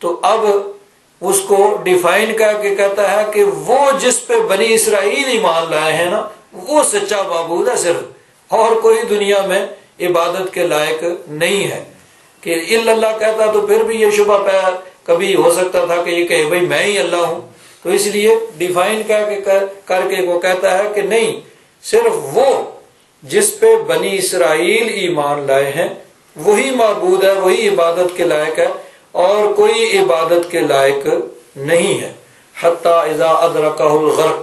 تو اب اس کو ڈیفائن کر کے کہتا ہے کہ وہ جس پہ بنی اسرائیل ایمان لائے ہیں نا، وہ سچا معبود ہے صرف، اور کوئی دنیا میں عبادت کے لائق نہیں ہے۔ کہ الا اللہ کہتا تو پھر بھی یہ شبہ کبھی ہو سکتا تھا کہ یہ کہے بھئی میں ہی اللہ ہوں، تو اس لیے ڈیفائن کر کے وہ کہتا ہے کہ نہیں، صرف وہ جس پہ بنی اسرائیل ایمان لائے ہیں وہی معبود ہے، وہی عبادت کے لائق ہے، اور کوئی عبادت کے لائق نہیں ہے۔ حتی اذا ادرکہ الغرق،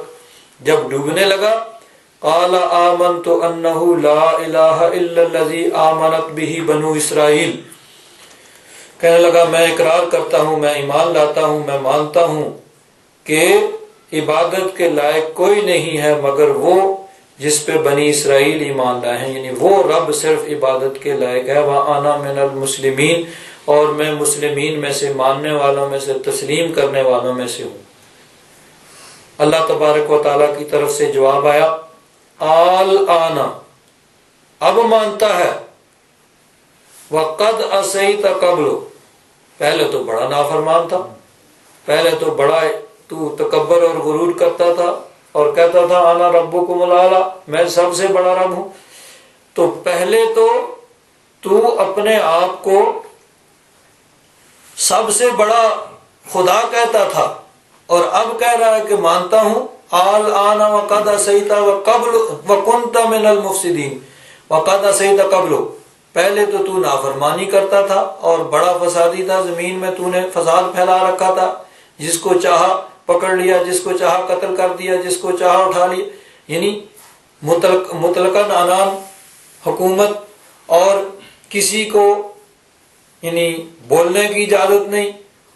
جب ڈوبنے لگا، قال آمنت انہ لا الہ الا الذی آمنت بہ بنو اسرائیل، کہنے لگا میں اقرار کرتا ہوں، میں ایمان لاتا ہوں، میں مانتا ہوں کہ عبادت کے لائق کوئی نہیں ہے مگر وہ جس پہ بنی اسرائیل ایمان لائے ہیں، یعنی وہ رب صرف عبادت کے لائق ہے۔ وَأَنَا مِنَ الْمُسْلِمِينَ، اور میں مسلمین میں سے، ماننے والوں میں سے، تسلیم کرنے والوں میں سے ہوں۔ اللہ تبارک و تعالیٰ کی طرف سے جواب آیا الآن، اب مانتا ہے، وَقَدْ عَصَيْتَ قَبْلُ، پہلے تو بڑا نافرمان تھا، پہلے تو بڑا تو تکبر اور غرور کرتا تھا اور کہتا تھا انا ربکم الاعلی، میں سب سے بڑا رب ہوں۔ تو پہلے تو اپنے آپ کو سب سے بڑا خدا کہتا تھا، اور اب کہہ رہا ہے کہ مانتا ہوں، الآن وقد عصیت وقبل وکنت من المفسدین، وقد عصیت قبل، پہلے تو نافرمانی کرتا تھا اور بڑا فسادی تھا، زمین میں تو نے فساد پھیلا رکھا تھا، جس کو چاہا پکڑ لیا، جس کو چاہا قتل کر دیا، جس کو چاہا اٹھا لیا، یعنی مطلقاً عنان حکومت، اور کسی کو یعنی بولنے کی اجازت نہیں،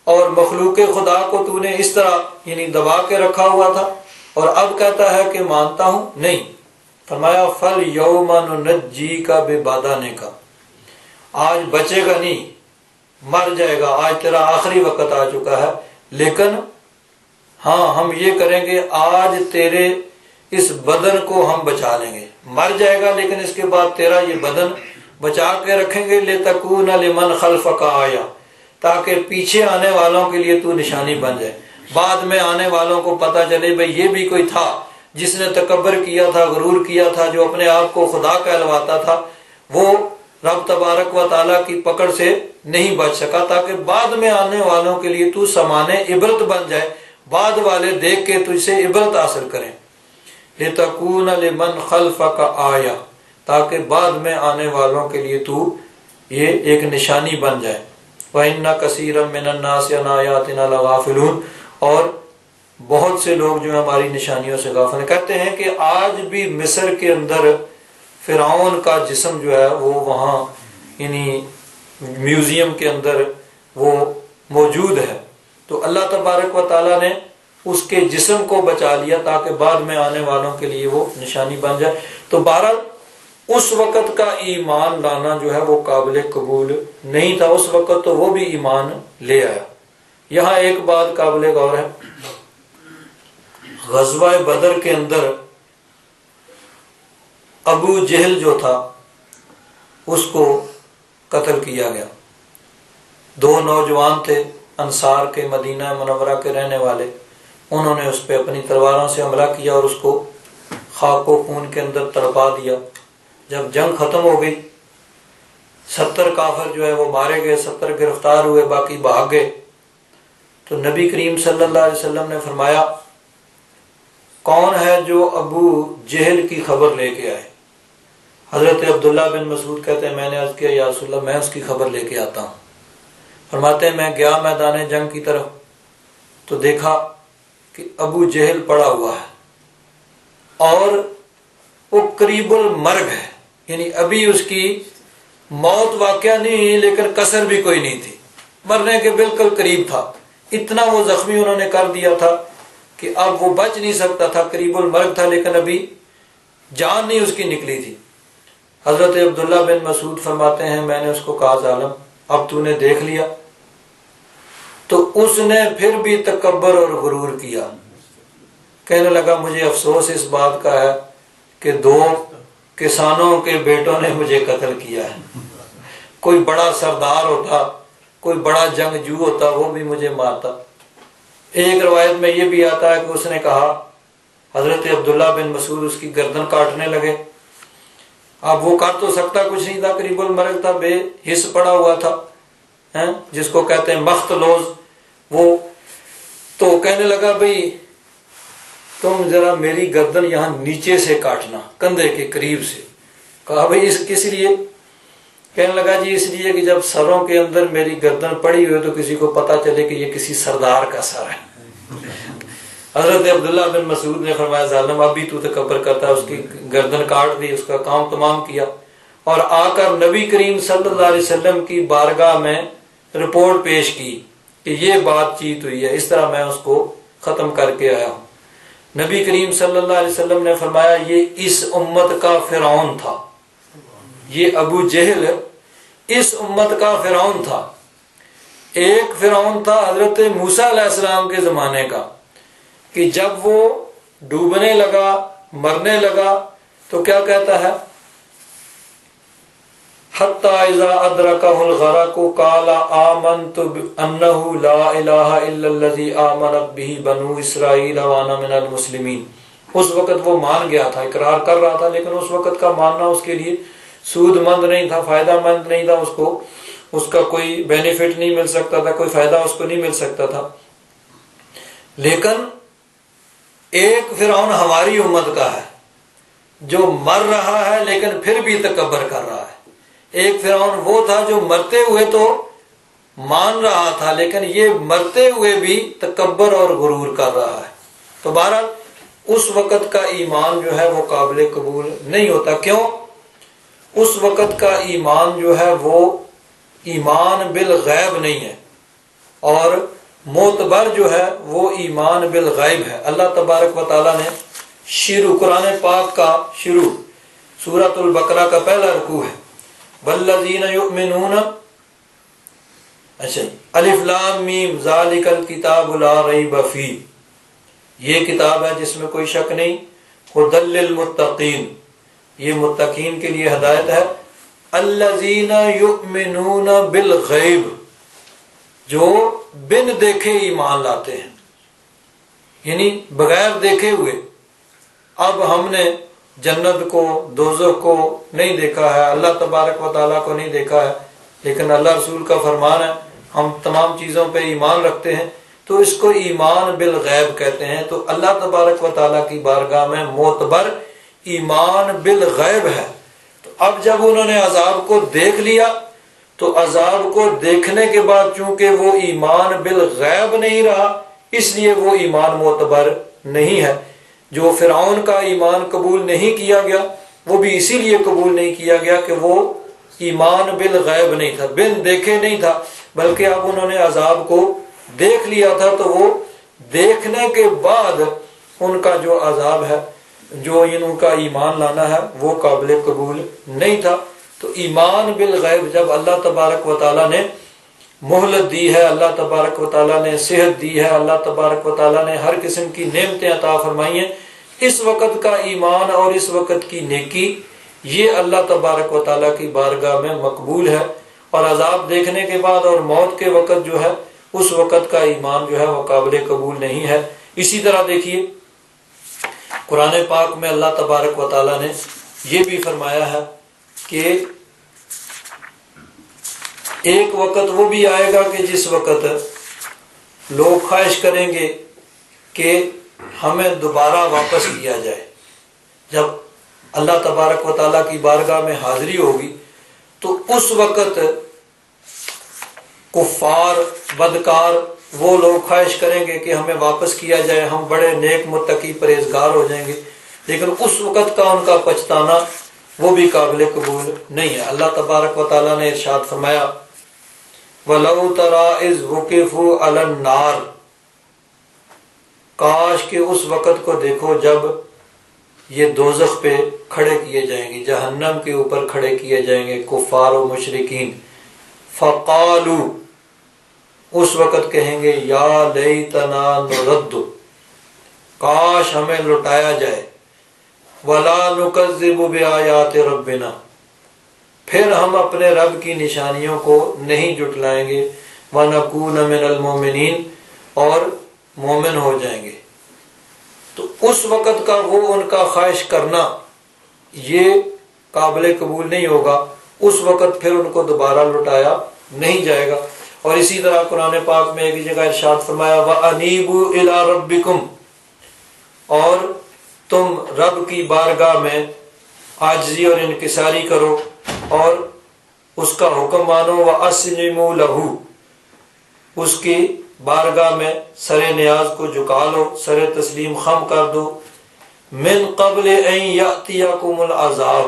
اور مخلوق خدا کو تو نے اس طرح یعنی دبا کے رکھا ہوا تھا، اور اب کہتا ہے کہ مانتا ہوں نہیں۔ فرمایا فَالْيَوْمَ نُنَجِّيكَ بِبَدَنِكَ، آج بچے گا نہیں، مر جائے گا، آج تیرا آخری وقت آ چکا ہے، لیکن ہاں ہم یہ کریں گے، آج تیرے اس بدن کو ہم بچا لیں گے، مر جائے گا لیکن اس کے بعد تیرا یہ بدن بچا کے رکھیں گے، لِتَكُونَ لِمَنْ خَلْفَكَ آیَةً، تاکہ پیچھے آنے والوں کے لیے تو نشانی بن جائے، بعد میں آنے والوں کو پتہ چلے بھئی یہ بھی کوئی تھا جس نے تکبر کیا تھا، غرور کیا تھا، جو اپنے آپ کو خدا کہلواتا تھا، وہ رب تبارک و تعالیٰ کی پکڑ سے نہیں بچ سکا، تاکہ بعد میں آنے والوں کے لیے تو سامانِ عبرت بن جائے، بعد والے دیکھ کے تجھ سے عبرت حاصل کریں۔ لِتَكُونَ لِمَنْ خَلْفَكَ آیَةً، تاکہ بعد میں آنے والوں کے لیے تو یہ ایک نشانی بن جائے۔ وَإِنَّ كَثِيرًا مِّنَ النَّاسِ عَنْ آيَاتِنَا لَغَافِلُونَ، اور بہت سے لوگ جو ہماری نشانیوں سے غافل ہیں۔ کہتے ہیں کہ آج بھی مصر کے اندر فرعون کا جسم جو ہے وہ وہاں یعنی میوزیم کے اندر وہ موجود ہے، تو اللہ تبارک و تعالیٰ نے اس کے جسم کو بچا لیا تاکہ بعد میں آنے والوں کے لیے وہ نشانی بن جائے۔ تو بہرحال اس وقت کا ایمان لانا جو ہے وہ قابل قبول نہیں تھا، اس وقت تو وہ بھی ایمان لے آیا۔ یہاں ایک بات قابل غور ہے، غزوہ بدر کے اندر ابو جہل جو تھا اس کو قتل کیا گیا۔ دو نوجوان تھے انصار کے، مدینہ منورہ کے رہنے والے، انہوں نے اس پہ اپنی تلواروں سے حملہ کیا اور اس کو خاک و خون کے اندر تڑپا دیا۔ جب جنگ ختم ہو گئی، 70 کافر جو ہے وہ مارے گئے، 70 گرفتار ہوئے، باقی بھاگ گئے۔ تو نبی کریم صلی اللہ علیہ وسلم نے فرمایا کون ہے جو ابو جہل کی خبر لے کے آئے؟ حضرت عبداللہ بن مسعود کہتے ہیں میں نے عرض کیا یا رسول اللہ میں اس کی خبر لے کے آتا ہوں۔ فرماتے ہیں میں گیا میدان جنگ کی طرف تو دیکھا کہ ابو جہل پڑا ہوا ہے اور وہ قریب المرگ ہے، یعنی ابھی اس کی موت واقعہ نہیں لیکن کسر بھی کوئی نہیں تھی، مرنے کے بالکل قریب تھا۔ اتنا وہ زخمی انہوں نے کر دیا تھا کہ اب وہ بچ نہیں سکتا تھا، قریب المرگ تھا لیکن ابھی جان نہیں اس کی نکلی تھی۔ حضرت عبداللہ بن مسعود فرماتے ہیں میں نے اس کو کہا ظالم اب تو نے دیکھ لیا؟ تو اس نے پھر بھی تکبر اور غرور کیا، کہنے لگا مجھے افسوس اس بات کا ہے کہ 2 کسانوں کے بیٹوں نے مجھے قتل کیا ہے، کوئی بڑا سردار ہوتا، کوئی بڑا جنگجو ہوتا وہ بھی مجھے مارتا۔ ایک روایت میں یہ بھی آتا ہے کہ اس نے کہا حضرت عبداللہ بن مسعود اس کی گردن کاٹنے لگے، اب وہ کر تو سکتا کچھ نہیں تھا، قریب المرگ تھا، بے حس پڑا ہوا تھا، جس کو کہتے ہیں مخت لوز، وہ تو کہنے لگا بھئی تم ذرا میری گردن یہاں نیچے سے کاٹنا، کندھے کے قریب سے۔ کہا بھئی اس کس لیے؟ کہنے لگا جی اس لیے کہ جب سروں کے اندر میری گردن پڑی ہوئی تو کسی کو پتا چلے کہ یہ کسی سردار کا سر ہے۔ حضرت عبداللہ بن مسعود نے فرمایا ظالم ابھی تو تکبر کرتا ہے، اس کی گردن کاٹ دی، اس کا کام تمام کیا اور آ کر نبی کریم صلی اللہ علیہ وسلم کی بارگاہ میں رپورٹ پیش کی کہ یہ بات چیت ہوئی ہے، اس طرح میں اس کو ختم کر کے آیا ہوں۔ نبی کریم صلی اللہ علیہ وسلم نے فرمایا یہ اس امت کا فرعون تھا، یہ ابو جہل اس امت کا فرعون تھا۔ ایک فرعون تھا حضرت موسیٰ علیہ السلام کے زمانے کا کہ جب وہ ڈوبنے لگا، مرنے لگا تو کیا کہتا ہے حَتَّى إِذَا أَدْرَكَهُ الْغَرَقُ قَالَ آمَنْتُ أَنَّهُ لَا إِلَهَ إِلَّا الَّذِي آمَنَتْ بِهِ بَنُو إِسْرَائِيلَ وَأَنَا مِنَ الْمُسْلِمِينَ۔ اس وقت وہ مان گیا تھا، اقرار کر رہا تھا، لیکن اس وقت کا ماننا اس کے لیے سود مند نہیں تھا، فائدہ مند نہیں تھا، اس کو اس کا کوئی بینیفٹ نہیں مل سکتا تھا، کوئی فائدہ اس کو نہیں مل سکتا تھا۔ لیکن ایک فرعون ہماری امت کا ہے جو مر رہا ہے لیکن پھر بھی تکبر کر رہا ہے۔ ایک فرعون وہ تھا جو مرتے ہوئے تو مان رہا تھا لیکن یہ مرتے ہوئے بھی تکبر اور غرور کر رہا ہے۔ تو بہرحال اس وقت کا ایمان جو ہے وہ قابل قبول نہیں ہوتا۔ کیوں؟ اس وقت کا ایمان جو ہے وہ ایمان بالغیب نہیں ہے، اور معتبر جو ہے وہ ایمان بالغیب ہے۔ اللہ تبارک و تعالیٰ نے قرآن پاک کا شروع سورۃ البقرہ کا پہلا رکوع ہے والذین یؤمنون الف لام میم ذالک الکتاب لا ریب فیہ، یہ کتاب ہے جس میں کوئی شک نہیں، ھدی للمتقین، یہ متقین کے لیے ہدایت ہے، الذین یؤمنون بالغیب، جو بن دیکھے ایمان لاتے ہیں، یعنی بغیر دیکھے ہوئے۔ اب ہم نے جنت کو دوزخ کو نہیں دیکھا ہے، اللہ تبارک و تعالیٰ کو نہیں دیکھا ہے، لیکن اللہ رسول کا فرمان ہے ہم تمام چیزوں پہ ایمان رکھتے ہیں، تو اس کو ایمان بالغیب کہتے ہیں۔ تو اللہ تبارک و تعالیٰ کی بارگاہ میں معتبر ایمان بالغیب ہے۔ تو اب جب انہوں نے عذاب کو دیکھ لیا تو عذاب کو دیکھنے کے بعد چونکہ وہ ایمان بالغیب نہیں رہا، اس لیے وہ ایمان معتبر نہیں ہے۔ جو فرعون کا ایمان قبول نہیں کیا گیا وہ بھی اسی لیے قبول نہیں کیا گیا کہ وہ ایمان بالغیب نہیں تھا، بن دیکھے نہیں تھا، بلکہ اب انہوں نے عذاب کو دیکھ لیا تھا، تو وہ دیکھنے کے بعد ان کا جو عذاب ہے، جو ان کا ایمان لانا ہے، وہ قابل قبول نہیں تھا۔ تو ایمان بالغیب جب اللہ تبارک و تعالیٰ نے مہلت دی ہے، اللہ تبارک و تعالیٰ نے صحت دی ہے، اللہ تبارک و تعالیٰ نے ہر قسم کی نعمتیں عطا فرمائی ہیں، اس وقت کا ایمان اور اس وقت کی نیکی یہ اللہ تبارک و تعالیٰ کی بارگاہ میں مقبول ہے، اور عذاب دیکھنے کے بعد اور موت کے وقت جو ہے اس وقت کا ایمان جو ہے وہ قابل قبول نہیں ہے۔ اسی طرح دیکھیے قرآن پاک میں اللہ تبارک و تعالیٰ نے یہ بھی فرمایا ہے کہ ایک وقت وہ بھی آئے گا کہ جس وقت لوگ خواہش کریں گے کہ ہمیں دوبارہ واپس کیا جائے۔ جب اللہ تبارک و تعالیٰ کی بارگاہ میں حاضری ہوگی تو اس وقت کفار بدکار وہ لوگ خواہش کریں گے کہ ہمیں واپس کیا جائے، ہم بڑے نیک متقی پرہیزگار ہو جائیں گے، لیکن اس وقت کا ان کا پچھتانا وہ بھی قابل قبول نہیں ہے۔ اللہ تبارک و تعالیٰ نے ارشاد فرمایا وَلَوْ تَرَىٰ إِذْ وُقِفُوا عَلَى النَّارِ، کاش کہ اس وقت کو دیکھو جب یہ دوزخ پہ کھڑے کیے جائیں گے، جہنم کے اوپر کھڑے کیے جائیں گے کفار و مشرکین، فَقَالُوا، اس وقت کہیں گے یا لیتنا نرد، کاش ہمیں لوٹایا جائے، وَلَا نُكَذِّبُ بِآيَاتِ رَبِّنَا، پھر ہم اپنے رب کی نشانیوں کو نہیں جھٹلائیں گے، وَنَكُونَ مِنَ الْمُؤْمِنِينَ، اور مومن ہو جائیں گے۔ تو اس وقت کا وہ ان کا خواہش کرنا یہ قابل قبول نہیں ہوگا، اس وقت پھر ان کو دوبارہ لوٹایا نہیں جائے گا۔ اور اسی طرح قرآن پاک میں ایک جگہ ارشاد فرمایا وَأَنِيبُوا إِلَىٰ رَبِّكُمْ، اور تم رب کی بارگاہ میں عاجزی اور انکساری کرو اور اس کا حکم مانو، وَأَسْلِمُوا لَهُ، اس کی بارگاہ میں سر نیاز کو جھکا لو، سر تسلیم خم کر دو، من قبل ان یأتیکم العذاب،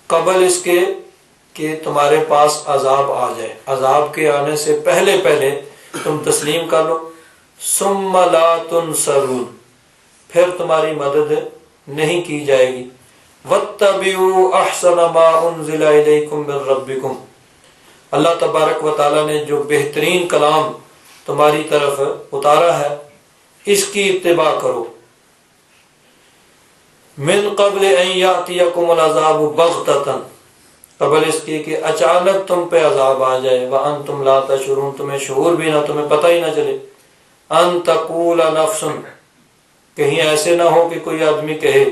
قبل اس کے کہ تمہارے پاس عذاب آ جائے، عذاب کے آنے سے پہلے پہلے تم تسلیم کر لو، ثم لا تنصرون، پھر تمہاری مدد نہیں کی جائے گی، واتبعوا احسن ما انزل الیکم من ربکم، اللہ تبارک و تعالیٰ نے جو بہترین کلام تمہاری طرف اتارا ہے اس کی اتباع کرو، من قبل ان یأتیکم العذاب بغتۃ، قبل اس کی کہ اچانک تم پہ عذاب آ جائے، وانتم لا تشعرون، تمہیں شعور بھی نہ، تمہیں پتہ ہی نہ چلے، ان تقول نفس، کہیں ایسے نہ ہو کہ کوئی آدمی کہے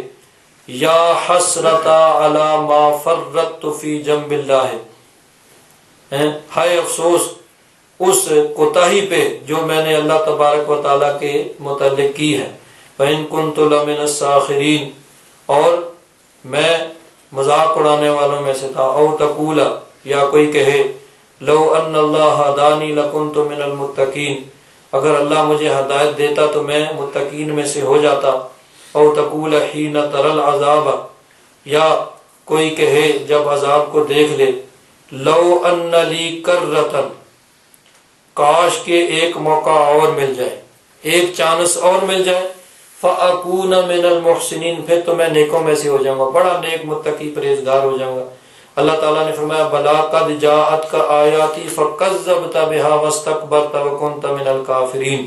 یا حسرتا علی ما فرطت فی جنب اللہ، ہائے افسوس اس کوتاہی پہ جو میں نے اللہ تبارک و تعالیٰ کے متعلق کی ہے، وَإِن كُنتُ لَمِنَ السَّاخِرِينَ، اور میں مذاق اڑانے والوں میں سے تھا، او تقول، یا کوئی کہے لو ان اللہ ہدانی لکنت من المتقین، اگر اللہ مجھے ہدایت دیتا تو میں متقین میں سے ہو جاتا، او تقول حین تری العذاب، یا کوئی کہے جب عذاب کو دیکھ لے لو ان لی کرۃ، کاش کے ایک موقع اور مل جائے، ایک چانس اور مل جائے، فَأَكُونَ مِنَ الْمُحْسِنِينَ، پھر تو میں نیکوں میں سے ہو جاؤں گا، بڑا نیک متقی پرہیزگار ہو جاؤں گا۔ اللہ تعالیٰ نے فرمایا بَلَا قَدْ جَاءَتْكَ آیَاتِي فَكَذَّبْتَ بِهَا وَاسْتَكْبَرْتَ وَكُنْتَ مِنَ الْكَافِرِينَ،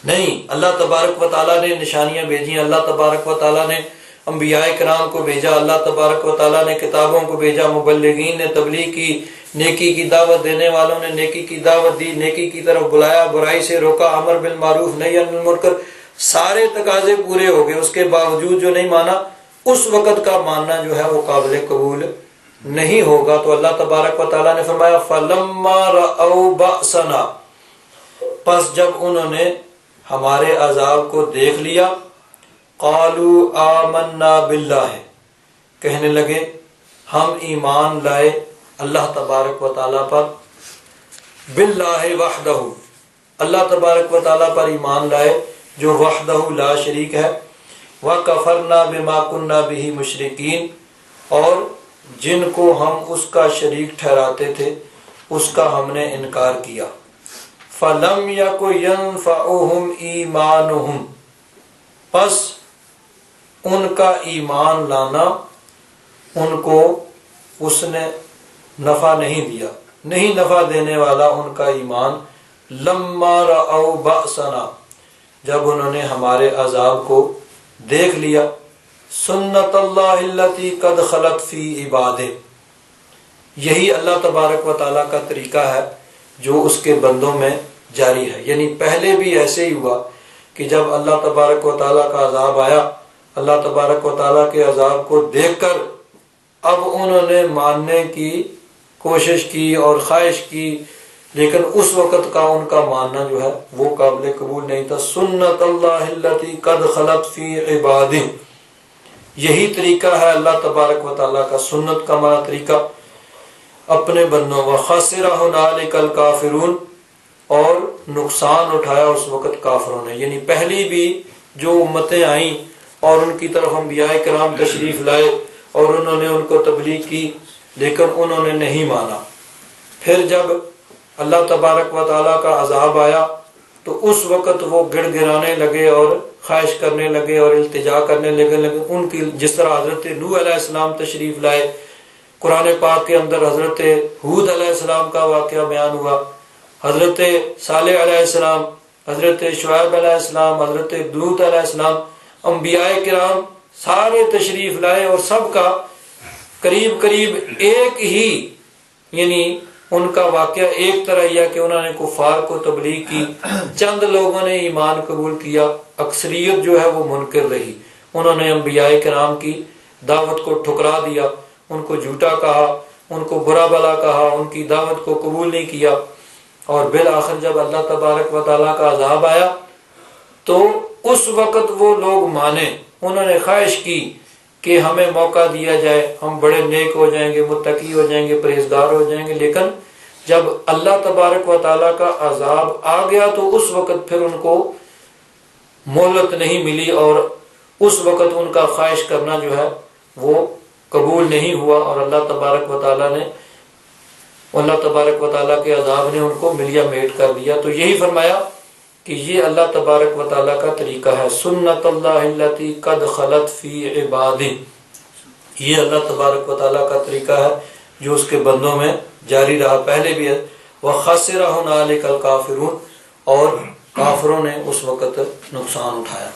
نہیں، اللہ تبارک و تعالیٰ نے نشانیاں بھیجی، اللہ تبارک و تعالیٰ نے انبیاء کرام کو بھیجا، اللہ تبارک و تعالیٰ نے کتابوں کو بھیجا، مبلغین نے تبلیغ کی، نیکی کی دعوت دینے والوں نے نیکی کی دعوت دی، نیکی کی طرف بلایا، برائی سے روکا، امر بالمعروف نہی عن المنکر، سارے تقاضے پورے ہو گئے، اس کے باوجود جو نہیں مانا، اس وقت کا ماننا جو ہے وہ قابل قبول نہیں ہوگا۔ تو اللہ تبارک و تعالیٰ نے فرمایا فَلَمَّا رَأَوْا بَأْسَنَا، پس جب انہوں نے ہمارے عذاب کو دیکھ لیا، قَالُوا آمَنَّا بِاللَّهِ، کہنے لگے ہم ایمان لائے اللہ تبارک و تعالیٰ پر، باللہ وحدہ، اللہ تبارک و تعالیٰ پر ایمان لائے جو وحدہ لا شریک ہے، وَكَفَرْنَا بِمَا كُنَّا بِهِ مُشْرِكِينَ، اور جن کو ہم اس کا شریک ٹھہراتے تھے اس کا ہم نے انکار کیا۔ فَلَمْ يَكُ يَنْفَعُهُمْ إِيمَانُهُمْ، پس ان کا ایمان لانا ان کو اس نے نفع نہیں دیا، نہیں نفع دینے والا ان کا ایمان، لما رأوا بأسنا، جب انہوں نے ہمارے عذاب کو دیکھ لیا، سنت اللہ التی قد خلت فی عبادہ، یہی اللہ تبارک و تعالیٰ کا طریقہ ہے جو اس کے بندوں میں جاری ہے۔ یعنی پہلے بھی ایسے ہی ہوا کہ جب اللہ تبارک و تعالیٰ کا عذاب آیا، اللہ تبارک و تعالیٰ کے عذاب کو دیکھ کر اب انہوں نے ماننے کی کوشش کی اور خواہش کی، لیکن اس وقت کا ان کا ماننا جو ہے وہ قابل قبول نہیں تھا۔ سنت اللہ التی قد خلت فی عبادہ، یہی طریقہ ہے اللہ تبارک و تعالیٰ کا، سنت کا معنی طریقہ اپنے بندوں، وَخَسِرَ هُنَالِكَ الْكَافِرُونَ، اور نقصان اٹھایا اس وقت کافروں نے۔ یعنی پہلی بھی جو امتیں آئیں اور ان کی طرف انبیاء کرام تشریف لائے اور انہوں نے ان کو تبلیغ کی، لیکن انہوں نے نہیں مانا۔ پھر جب اللہ تبارک و تعالیٰ کا عذاب آیا تو اس وقت وہ گڑ گڑانے لگے اور خواہش کرنے لگے اور التجا کرنے لگے ان کی، جس طرح حضرت نوح علیہ السلام تشریف لائے، قرآن پاک کے اندر حضرت ہود علیہ السلام کا واقعہ بیان ہوا، حضرت صالح علیہ السلام، حضرت شعیب علیہ السلام، حضرت لوط علیہ السلام، انبیاء کرام سارے تشریف لائے اور سب کا قریب قریب ایک ہی، یعنی ان کا واقعہ ایک طرح ہی ہے کہ انہوں نے کفار کو تبلیغ کی، چند لوگوں نے ایمان قبول کیا، اکثریت جو ہے وہ منکر رہی، انہوں نے انبیاء کرام کی دعوت کو ٹھکرا دیا، ان کو جھوٹا کہا، ان کو برا بلا کہا، ان کی دعوت کو قبول نہیں کیا، اور بالآخر جب اللہ تبارک و تعالیٰ کا عذاب آیا تو اس وقت وہ لوگ مانے، انہوں نے خواہش کی کہ ہمیں موقع دیا جائے، ہم بڑے نیک ہو جائیں گے، متقی ہو جائیں گے، پرہیزگار ہو جائیں گے، لیکن جب اللہ تبارک و تعالیٰ کا عذاب آ گیا تو اس وقت پھر ان کو مہلت نہیں ملی اور اس وقت ان کا خواہش کرنا جو ہے وہ قبول نہیں ہوا، اور اللہ تبارک و تعالیٰ کے عذاب نے ان کو ملیا میٹ کر دیا۔ تو یہی فرمایا کہ یہ اللہ تبارک و تعالیٰ کا طریقہ ہے، سنت اللہ التی قد خلت فی عبادہ، یہ اللہ تبارک و تعالیٰ کا طریقہ ہے جو اس کے بندوں میں جاری رہا، پہلے بھی ہے۔ وَخَسِرَ هُنَالِكَ الْكَافِرُونَ، اور کافروں نے اس وقت نقصان اٹھایا۔